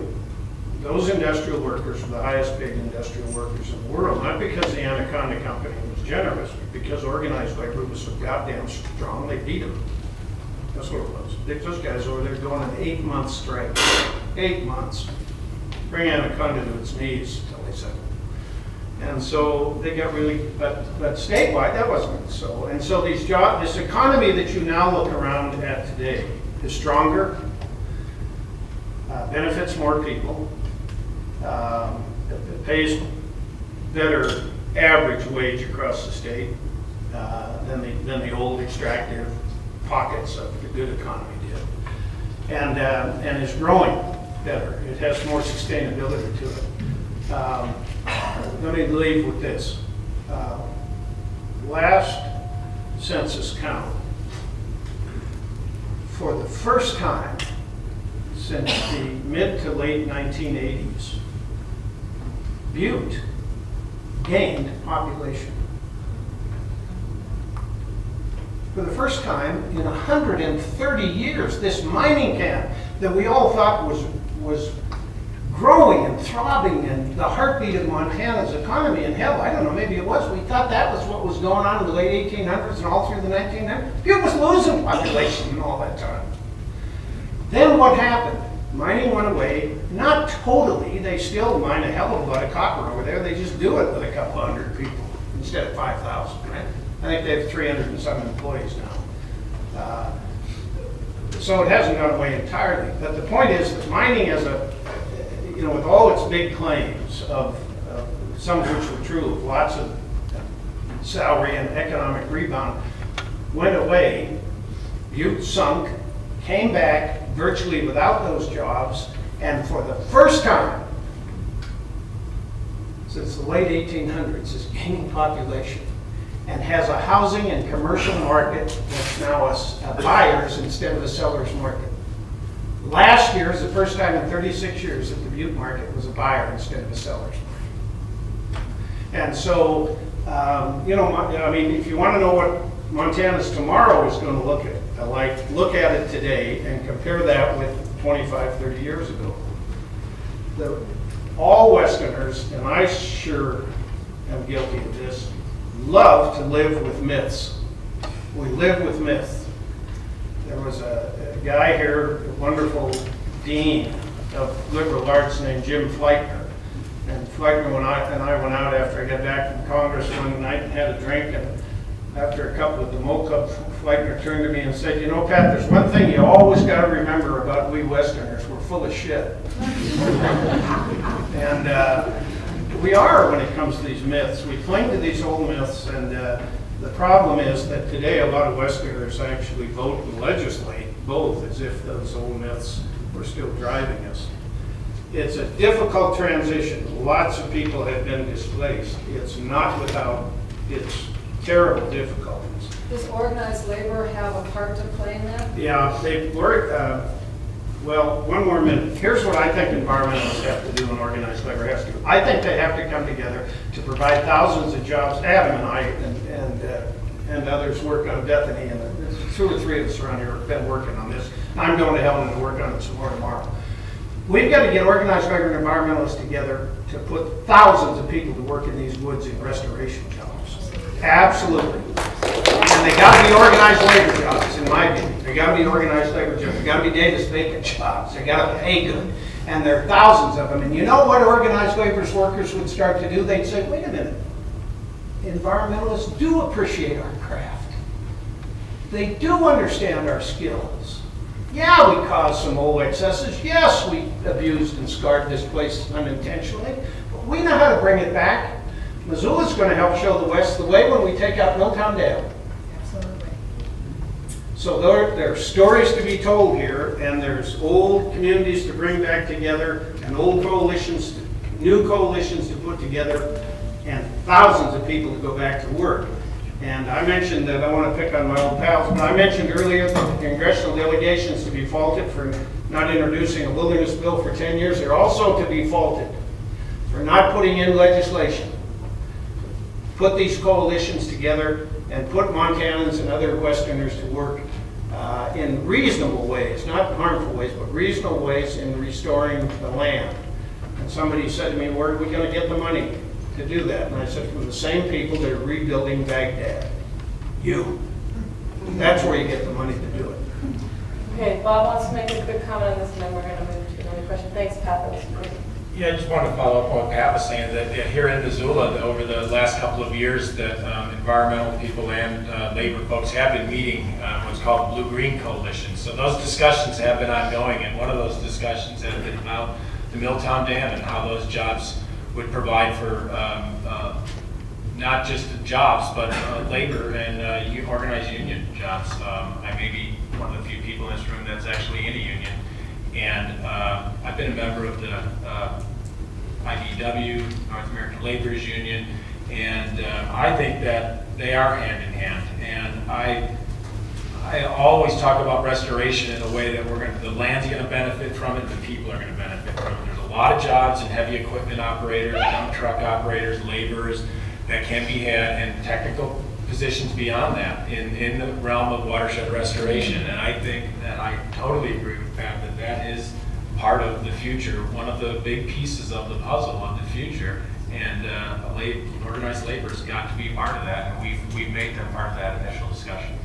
Those industrial workers were the highest paid industrial workers in the world, not because the Anaconda Company was generous, but because organized labor was so goddamn strong, they beat them. That's what it was. Those guys over there going on an 8-month strike. 8 months. Bring Anaconda to its knees until they settled. And so they got really, but statewide, that wasn't so. And so these jobs, this economy that you now look around at today is stronger, benefits more people, it pays better average wage across the state than the old extractive pockets of the good economy did, and is growing better. It has more sustainability to it. Let me leave with this. Last census count, for the first time since the mid to late 1980s, Butte gained population. For the first time in 130 years, this mining camp that we all thought was growing and throbbing and the heartbeat of Montana's economy, and hell, I don't know, maybe it was. We thought that was what was going on in the late 1800s and all through the 1900s. Butte was losing population in all that time. Then what happened? Mining went away, not totally. They still mine a hell of a lot of copper over there. They just do it with a couple hundred people instead of 5,000, right? I think they have 300 and some employees now. So it hasn't gone away entirely. But the point is that mining as with all its big claims of some of which were true, of lots of salary and economic rebound, went away. Butte sunk, came back virtually without those jobs, and for the first time since the late 1800s is gaining population and has a housing and commercial market that's now a buyer's instead of a seller's market. Last year is the first time in 36 years that the Butte market was a buyer instead of a seller's market. And so, if you want to know what Montana's tomorrow is going to look at it today and compare that with 25, 30 years ago. All Westerners, and I sure am guilty of this, love to live with myths. We live with myths. There was a guy here, a wonderful dean of liberal arts named Jim Fleitner. And Fleitner and I went out after I got back from Congress one night and had a drink, and after a couple of the mocha, Fleitner turned to me and said, "You know, Pat, there's one thing you always got to remember about we Westerners. We're full of shit." And we are when it comes to these myths. We cling to these old myths, and the problem is that today a lot of Westerners actually vote and legislate both as if those old myths were still driving us. It's a difficult transition. Lots of people have been displaced. It's not without its terrible difficulties. Does organized labor have a part to play in that? Yeah, they work. Well, one more minute. Here's what I think environmentalists have to do and organized labor has to do. I think they have to come together to provide thousands of jobs. Adam and I and others work on Bethanie, and there's 2 or 3 of us around here have been working on this. I'm going to Helena to work on it some more tomorrow. We've got to get organized labor and environmentalists together to put thousands of people to work in these woods in restoration jobs. Absolutely. And they got to be organized labor jobs, in my view. They got to be organized labor jobs. They got to be Davis-Bacon jobs. They got to pay good. And there are thousands of them. And you know what organized labor workers would start to do? They'd say, wait a minute. Environmentalists do appreciate our craft. They do understand our skills. Yeah, we caused some old excesses. Yes, we abused and scarred this place unintentionally. But we know how to bring it back. Missoula's going to help show the West the way when we take out Milltown Dam. Absolutely. So there are stories to be told here, and there's old communities to bring back together, and old coalitions, new coalitions to put together, and thousands of people to go back to work. And I mentioned that I want to pick on my old pals, but I mentioned earlier that the congressional delegations to be faulted for not introducing a wilderness bill for 10 years. They're also to be faulted for not putting in legislation. Put these coalitions together and put Montanans and other Westerners to work in reasonable ways, not harmful ways, but reasonable ways in restoring the land. And somebody said to me, where are we going to get the money to do that? And I said, from the same people that are rebuilding Baghdad. You. That's where you get the money to do it. Okay, Bob wants to make a quick comment on this, and then we're going to move to another question. Thanks, Pat. That was great. Yeah, I just wanted to follow up on what Pat was saying, that here in Missoula, over the last couple of years, that environmental people and labor folks have been meeting what's called Blue-Green Coalition. So those discussions have been ongoing, and one of those discussions has been about the Milltown Dam and how those jobs would provide for not just jobs, but labor and organized union jobs. I may be one of the few people in this room that's actually in a union. And I've been a member of the IBEW, North American Laborers Union, and I think that they are hand in hand. And I always talk about restoration in a way that the land's going to benefit from it, the people are going to benefit from it. There's a lot of jobs in heavy equipment operators, dump truck operators, laborers that can be had, and technical positions beyond that in the realm of watershed restoration. And I think that I totally agree with Pat that that is part of the future, one of the big pieces of the puzzle of the future. And organized labor has got to be part of that, and we've made them part of that initial discussion.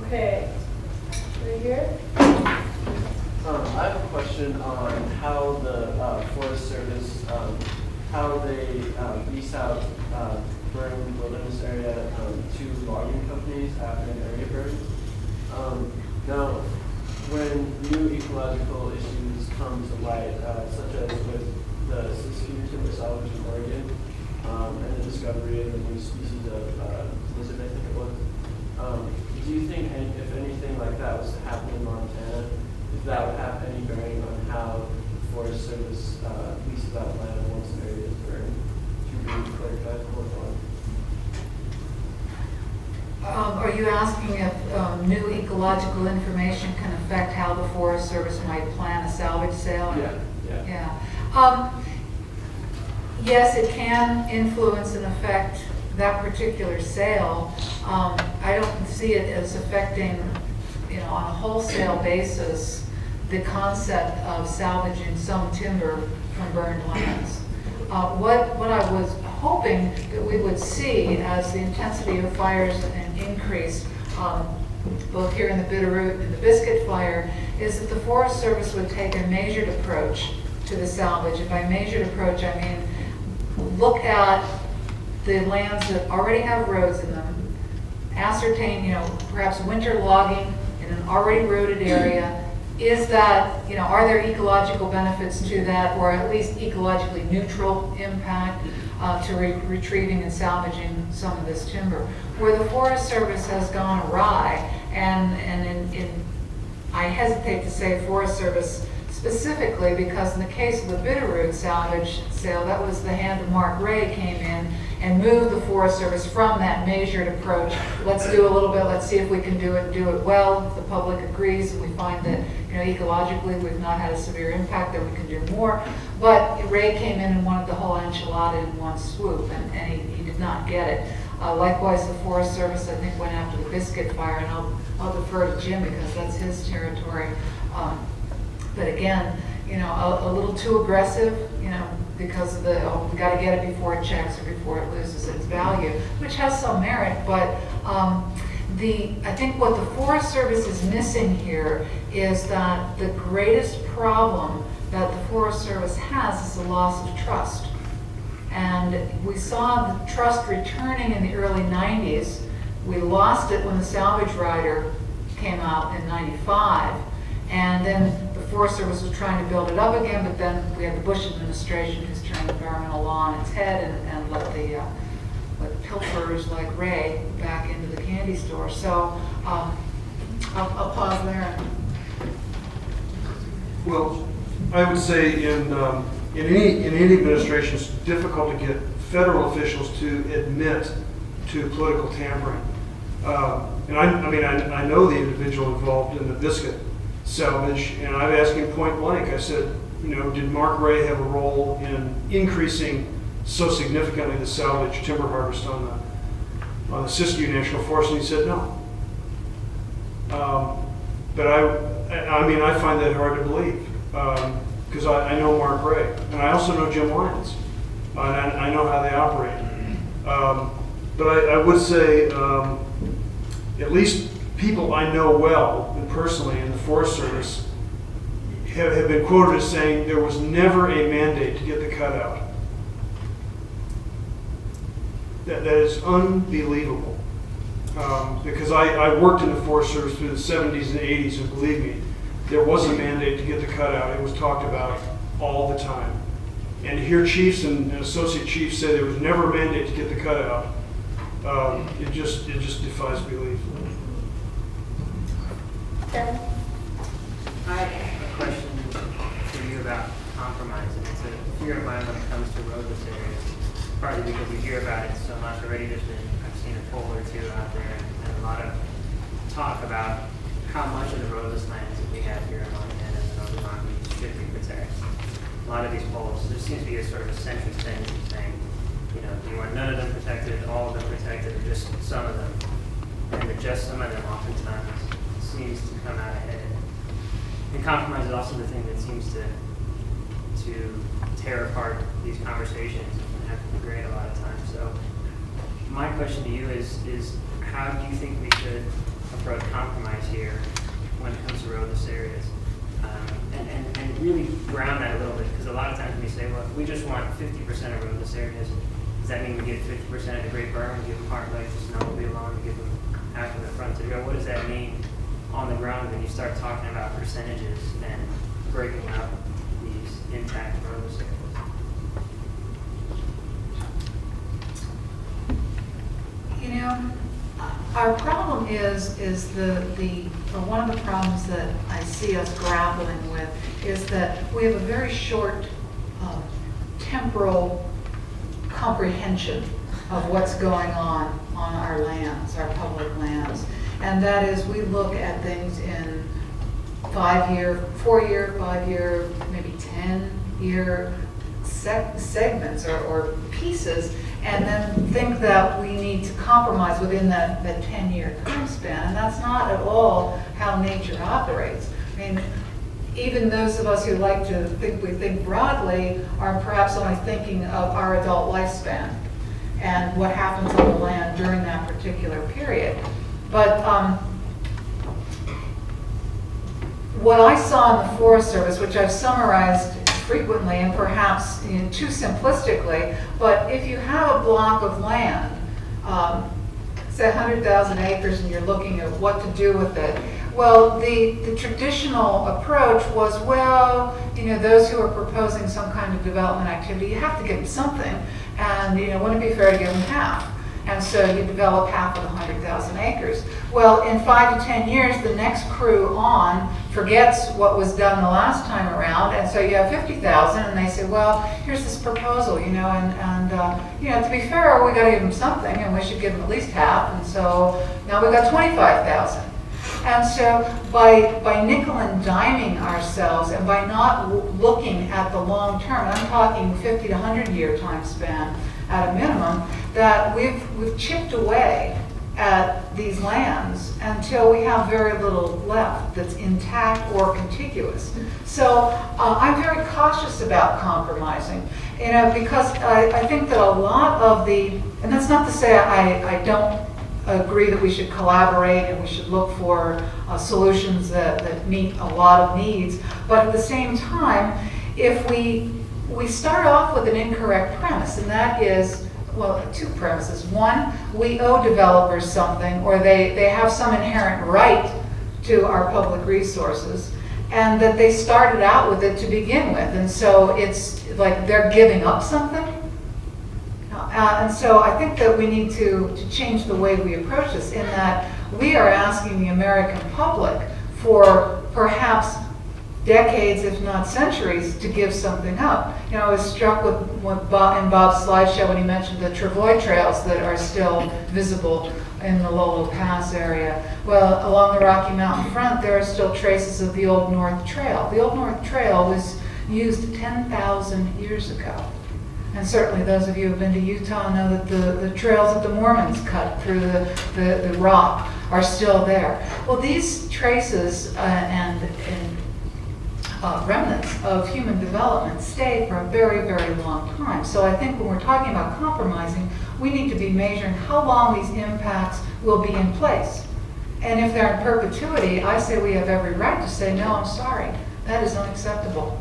Okay, right here. I have a question on how the Forest Service, how they lease out burned wilderness area to logging companies after an area burns. Now, when new ecological issues come to light, such as with the Siskiyou timber salvage in Oregon, and the discovery of the new species of lizard, I think it was, do you think if anything like that was to happen in Montana, if that would have any bearing on how the Forest Service leases out land once an area is burned? To be clarified more on. Are you asking if new ecological information can affect how the Forest Service might plan a salvage sale? Yeah. Yes, it can influence and affect that particular sale. I don't see it as affecting, on a wholesale basis, the concept of salvaging some timber from burned lands. What I was hoping that we would see as the intensity of fires increased, both here in the Bitterroot and the Biscuit Fire, is that the Forest Service would take a measured approach to the salvage. And by measured approach, I mean look at the lands that already have roads in them, ascertain, perhaps winter logging in an already roaded area. Is that, are there ecological benefits to that, or at least ecologically neutral impact to retrieving and salvaging some of this timber? Where the Forest Service has gone awry, and I hesitate to say Forest Service specifically, because in the case of the Bitterroot salvage sale, that was the hand of Mark Ray came in and moved the Forest Service from that measured approach. Let's do a little bit, let's see if we can do it well. If the public agrees and we find that ecologically we've not had a severe impact, then we can do more. But Ray came in and wanted the whole enchilada in one swoop, and he did not get it. Likewise, the Forest Service, I think, went after the Biscuit Fire, and I'll defer to Jim because that's his territory. But again, you know, a little too aggressive, you know, because of the, oh, we gotta get it before it checks or before it loses its value, which has some merit, but I think what the Forest Service is missing here is that the greatest problem that the Forest Service has is the loss of trust. And we saw the trust returning in the early 90s. We lost it when the salvage rider came out in 95. And then the Forest Service was trying to build it up again, but then we had the Bush administration who's turned environmental law on its head and let pilferers like Ray back into the candy store. So I'll pause there. Well, I would say in any administration, it's difficult to get federal officials to admit to political tampering. And I know the individual involved in the biscuit salvage, and I've asked him point blank. I said, you know, did Mark Ray have a role in increasing so significantly the salvage timber harvest on the Siskiyou National Forest? And he said no. But I find that hard to believe because I know Mark Ray, and I also know Jim Lyons, and I know how they operate. But I would say at least people I know well and personally in the Forest Service have been quoted as saying there was never a mandate to get the cutout. That is unbelievable. Because I worked in the Forest Service through the 70s and 80s, and believe me, there was a mandate to get the cutout. It was talked about all the time. And to hear chiefs and associate chiefs say there was never a mandate to get the cutout, it just defies belief. Kevin? I have a question for you about compromise. And it's a fear of mine when it comes to roadless areas, partly because we hear about it so much already. I've seen a poll or two out there and a lot of talk about how much of the roadless lands that we have here in Montana and the Northern Rockies should be protected. A lot of these polls, there seems to be a sort of a centric tendency saying, you know, do you want none of them protected, all of them protected, or just some of them? And that just some of them oftentimes seems to come out ahead. And compromise is also the thing that seems to tear apart these conversations and have to be great a lot of times. So my question to you is how do you think we should approach compromise here when it comes to roadless areas? And really ground that a little bit, because a lot of times we say, well, we just want 50% of roadless areas. Does that mean we give 50% of the Great Burn, we give them Heart Lake, the snowmobile lawn, we give them half of the frontage? What does that mean on the ground when you start talking about percentages and breaking up these intact roadless areas? You know, our problem is one of the problems that I see us grappling with is that we have a very short temporal comprehension of what's going on our lands, our public lands. And that is, we look at things in 5-year, 4-year, 5-year, maybe 10-year segments or pieces, and then think that we need to compromise within that 10-year time span. And that's not at all how nature operates. I mean, even those of us who like to think broadly are perhaps only thinking of our adult lifespan and what happens on the land during that particular period. But what I saw in the Forest Service, which I've summarized frequently and perhaps too simplistically, but if you have a block of land, say 100,000 acres, and you're looking at what to do with it, well, the traditional approach was, well, you know, those who are proposing some kind of development activity, you have to give them something, and wouldn't it be fair to give them half? And so you develop half of the 100,000 acres. Well, in 5 to 10 years, the next crew on forgets what was done the last time around, and so you have 50,000, and they say, well, here's this proposal, and to be fair, we got to give them something, and we should give them at least half, and so now we got 25,000. And so by nickel and diming ourselves, and by not looking at the long term, and I'm talking 50 to 100 year time span at a minimum, that we've chipped away at these lands until we have very little left that's intact or contiguous. So I'm very cautious about compromising, because I think that a lot of and that's not to say I don't agree that we should collaborate and we should look for solutions that meet a lot of needs, but at the same time, if we start off with an incorrect premise, and that is, well, two premises. One, we owe developers something, or they have some inherent right to our public resources, and that they started out with it to begin with, and so it's like they're giving up something. And so I think that we need to change the way we approach this, in that we are asking the American public for perhaps decades, if not centuries, to give something up. I was struck with in Bob's slideshow when he mentioned the travoy trails that are still visible in the Lolo Pass area. Well, along the Rocky Mountain front, there are still traces of the Old North Trail. The Old North Trail was used 10,000 years ago. And certainly those of you who have been to Utah know that the trails that the Mormons cut through the rock are still there. Well, these traces and remnants of human development stay for a very, very long time. So I think when we're talking about compromising, we need to be measuring how long these impacts will be in place. And if they're in perpetuity, I say we have every right to say, no, I'm sorry, that is unacceptable.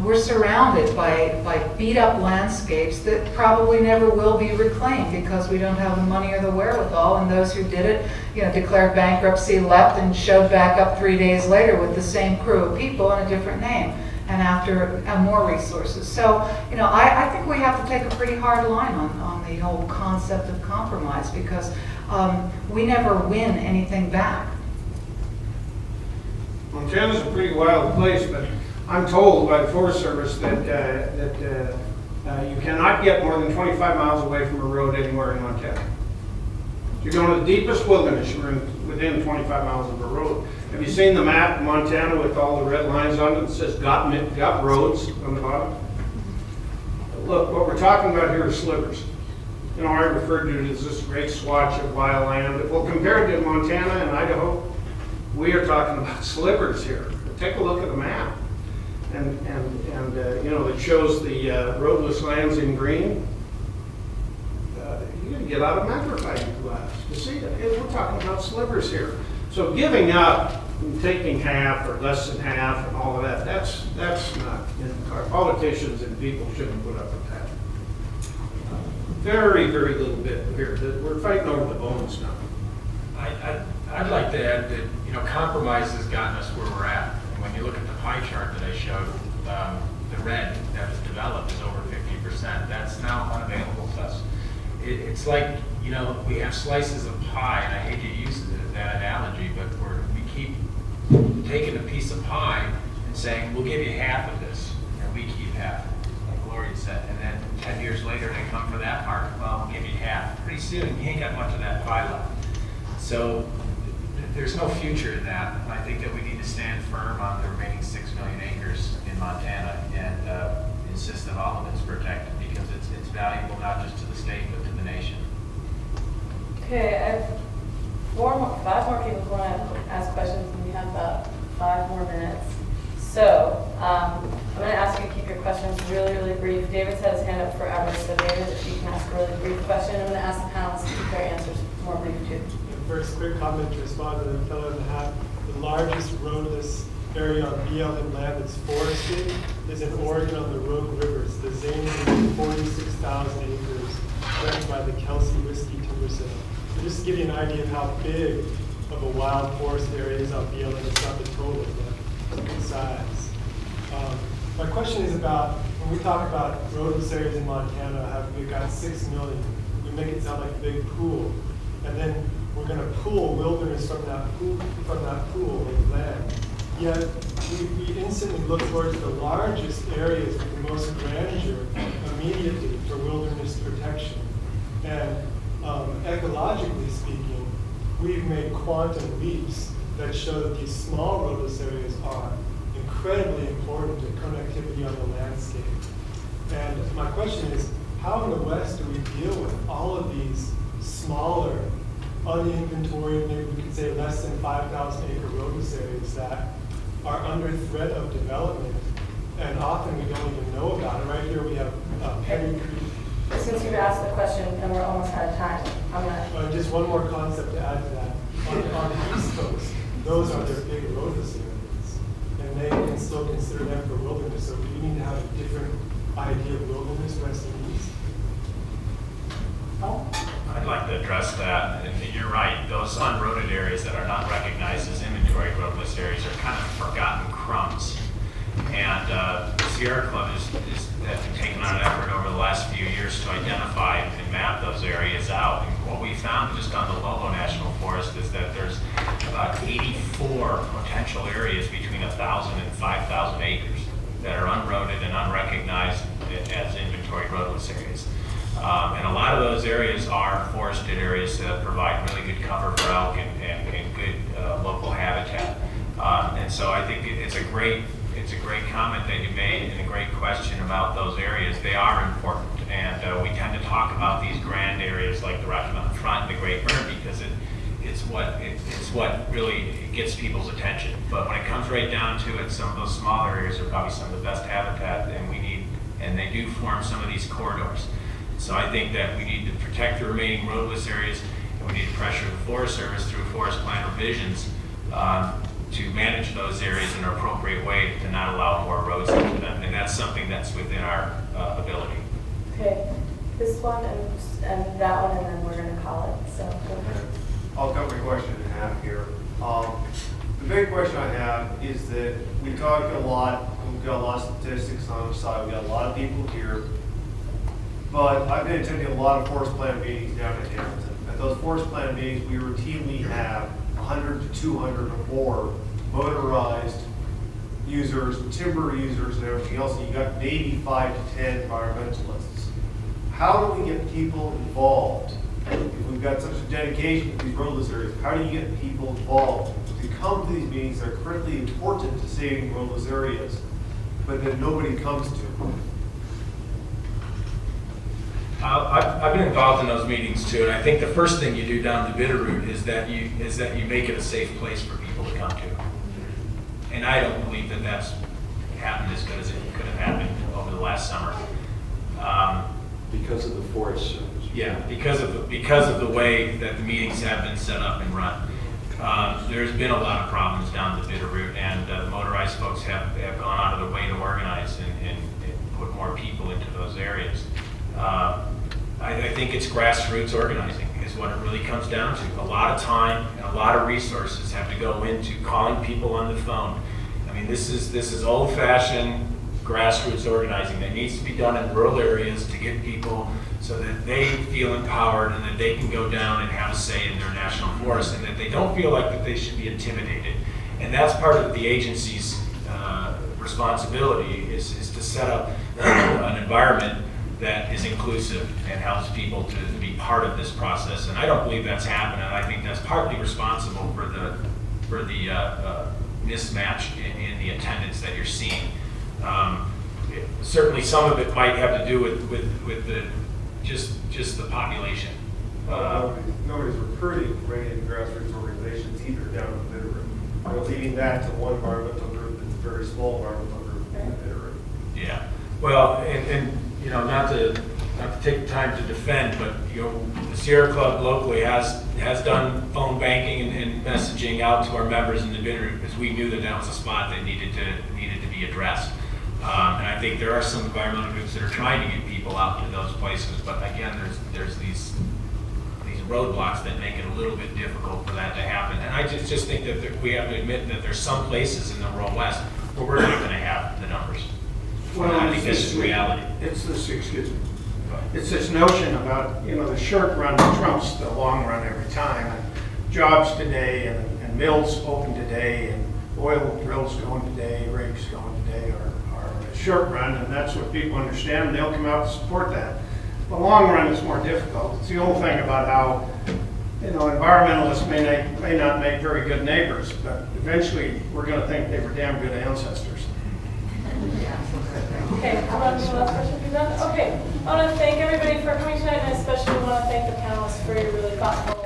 We're surrounded by beat-up landscapes that probably never will be reclaimed because we don't have the money or the wherewithal, and those who did it, declared bankruptcy, left, and showed back up 3 days later with the same crew of people and a different name, and after more resources. So, I think we have to take a pretty hard line on the whole concept of compromise, because we never win anything back. Montana's a pretty wild place, but I'm told by the Forest Service that you cannot get more than 25 miles away from a road anywhere in Montana. If you're going to the deepest wilderness, you're within 25 miles of a road. Have you seen the map of Montana with all the red lines on it that says got roads on the bottom? Look, what we're talking about here is slivers. I referred to it as this great swatch of wild land. Well, compared to Montana and Idaho, we are talking about slivers here. Take a look at the map. And it shows the roadless lands in green. You got to get out a magnifying glass to see it. We're talking about slivers here. So giving up and taking half or less than half and all of that, that's not, our politicians and people shouldn't put up with that. Very, very little bit here. We're fighting over the bones now. I'd like to add that, compromise has gotten us where we're at. When you look at the pie chart that I showed, the red that was developed is over 50%. That's now unavailable to us. It's like, we have slices of pie, and I hate to use that analogy, but we keep taking a piece of pie and saying, we'll give you half of this, and we keep half, like Gloria said. And then 10 years later, they come for that part. Well, we'll give you half. Pretty soon, you ain't got much of that pie left. So there's no future in that. I think that we need to stand firm on the remaining 6 million acres in Montana and insist that all of it's protected, because it's valuable not just to the state but to the nation. Okay, I have 5 more people who want to ask questions, and we have about 5 more minutes. So I'm going to ask you to keep your questions really, really brief. David's had his hand up forever, so David, if you can ask a really brief question. I'm going to ask the panelists to keep their answers more brief too. First, quick comment to respond to the fellow in the hat. The largest roadless area on BLM land that's forested is in Oregon on the Rogue Rivers. The Zane is 46,000 acres, threatened by the Kelsey Whiskey Timber Sale. So just to give you an idea of how big of a wild forest area is on BLM, it's not the total, but it's a good size. My question is about, when we talk about roadless areas in Montana, we've got 6 million. We make it sound like a big pool. And then we're going to pool wilderness from that pool of land. Yet we instantly look towards the largest areas with the most grandeur immediately for wilderness protection. And ecologically speaking, we've made quantum leaps that show that these small roadless areas are incredibly important to connectivity on the landscape. And my question is, how in the West do we deal with all of these smaller uninventoried, maybe we could say less than 5,000 acre roadless areas that are under threat of development, and often we don't even know about it. Right here we have Penny Creek. Since you've asked the question and we're almost out of time, I'm gonna. Just one more concept to add to that. On the East Coast, those are their big roadless areas, and they can still consider them for wilderness. So we need to have a different idea of wilderness, west and east. Oh. I'd like to address that. And you're right, those unroaded areas that are not recognized as inventory roadless areas are kind of forgotten crumbs. And the Sierra Club has taken on an effort over the last few years to identify and map those areas out. And what we found just on the Lolo National Forest is that there's about 84 potential areas between 1,000 and 5,000 acres that are unroaded and unrecognized as inventory roadless areas. And a lot of those areas are forested areas that provide really good cover for elk and good local habitat. And so I think it's a great comment that you made and a great question about those areas. They are important, and we tend to talk about these grand areas like the Rocky Mountain Front and the Great Burn because it's what really gets people's attention. But when it comes right down to it, some of those smaller areas are probably some of the best habitat, and they do form some of these corridors. So I think that we need to protect the remaining roadless areas, and we need to pressure the Forest Service through forest plan revisions to manage those areas in an appropriate way to not allow more roads into them. And that's something that's within our ability. Okay, this one and that one, and then we're going to call it. So go ahead. I'll cut my question in half here. The big question I have is that we talk a lot, we've got a lot of statistics on the side, we've got a lot of people here, but I've been attending a lot of forest plan meetings down in Hamilton. At those forest plan meetings, we routinely have 100 to 200 or more motorized users, timber users, and everything else. And you got maybe 5 to 10 environmentalists. How do we get people involved? If we've got such a dedication to these roadless areas, how do you get people involved to come to these meetings that are critically important to saving roadless areas, but that nobody comes to? I've been involved in those meetings too, and I think the first thing you do down the Bitterroot is that you make it a safe place for people to come to. And I don't believe that that's happened as good as it could have happened over the last summer. Because of the Forest Service. Yeah, because of the way that the meetings have been set up and run. There's been a lot of problems down the Bitterroot, and the motorized folks have gone out of their way to organize and put more people into those areas. I think it's grassroots organizing is what it really comes down to. A lot of time and a lot of resources have to go into calling people on the phone. I mean, this is old-fashioned grassroots organizing that needs to be done in rural areas to get people so that they feel empowered and that they can go down and have a say in their national forest, and that they don't feel like that they should be intimidated. And that's part of the agency's responsibility is to set up an environment that is inclusive and helps people to be part of this process. And I don't believe that's happened, and I think that's partly responsible for the mismatch in the attendance that you're seeing. Certainly some of it might have to do with the just the population. Nobody's recruiting for any of the grassroots organizations either down in the Bitterroot. We're leaving that to one environmental group that's a very small environmental group in the Bitterroot. Yeah, well, and you know, not to take time to defend, but you know, the Sierra Club locally has done phone banking and messaging out to our members in the Bitterroot because we knew that was a spot that needed to be addressed. And I think there are some environmental groups that are trying to get people out to those places, but again, there's these roadblocks that make it a little bit difficult for that to happen. And I just think that we have to admit that there's some places in the rural West where we're not going to have the numbers. Well, I think this is reality. It's this notion about, you know, the short run trumps the long run every time. And jobs today and mills open today and oil drills going today, rigs going today are a short run, and that's what people understand, and they'll come out to support that. The long run is more difficult. It's the old thing about how, you know, environmentalists may not make very good neighbors, but eventually we're going to think they were damn good ancestors. Okay, how about the last question be done? Okay, I want to thank everybody for coming tonight, and I especially want to thank the panelists for your really thoughtful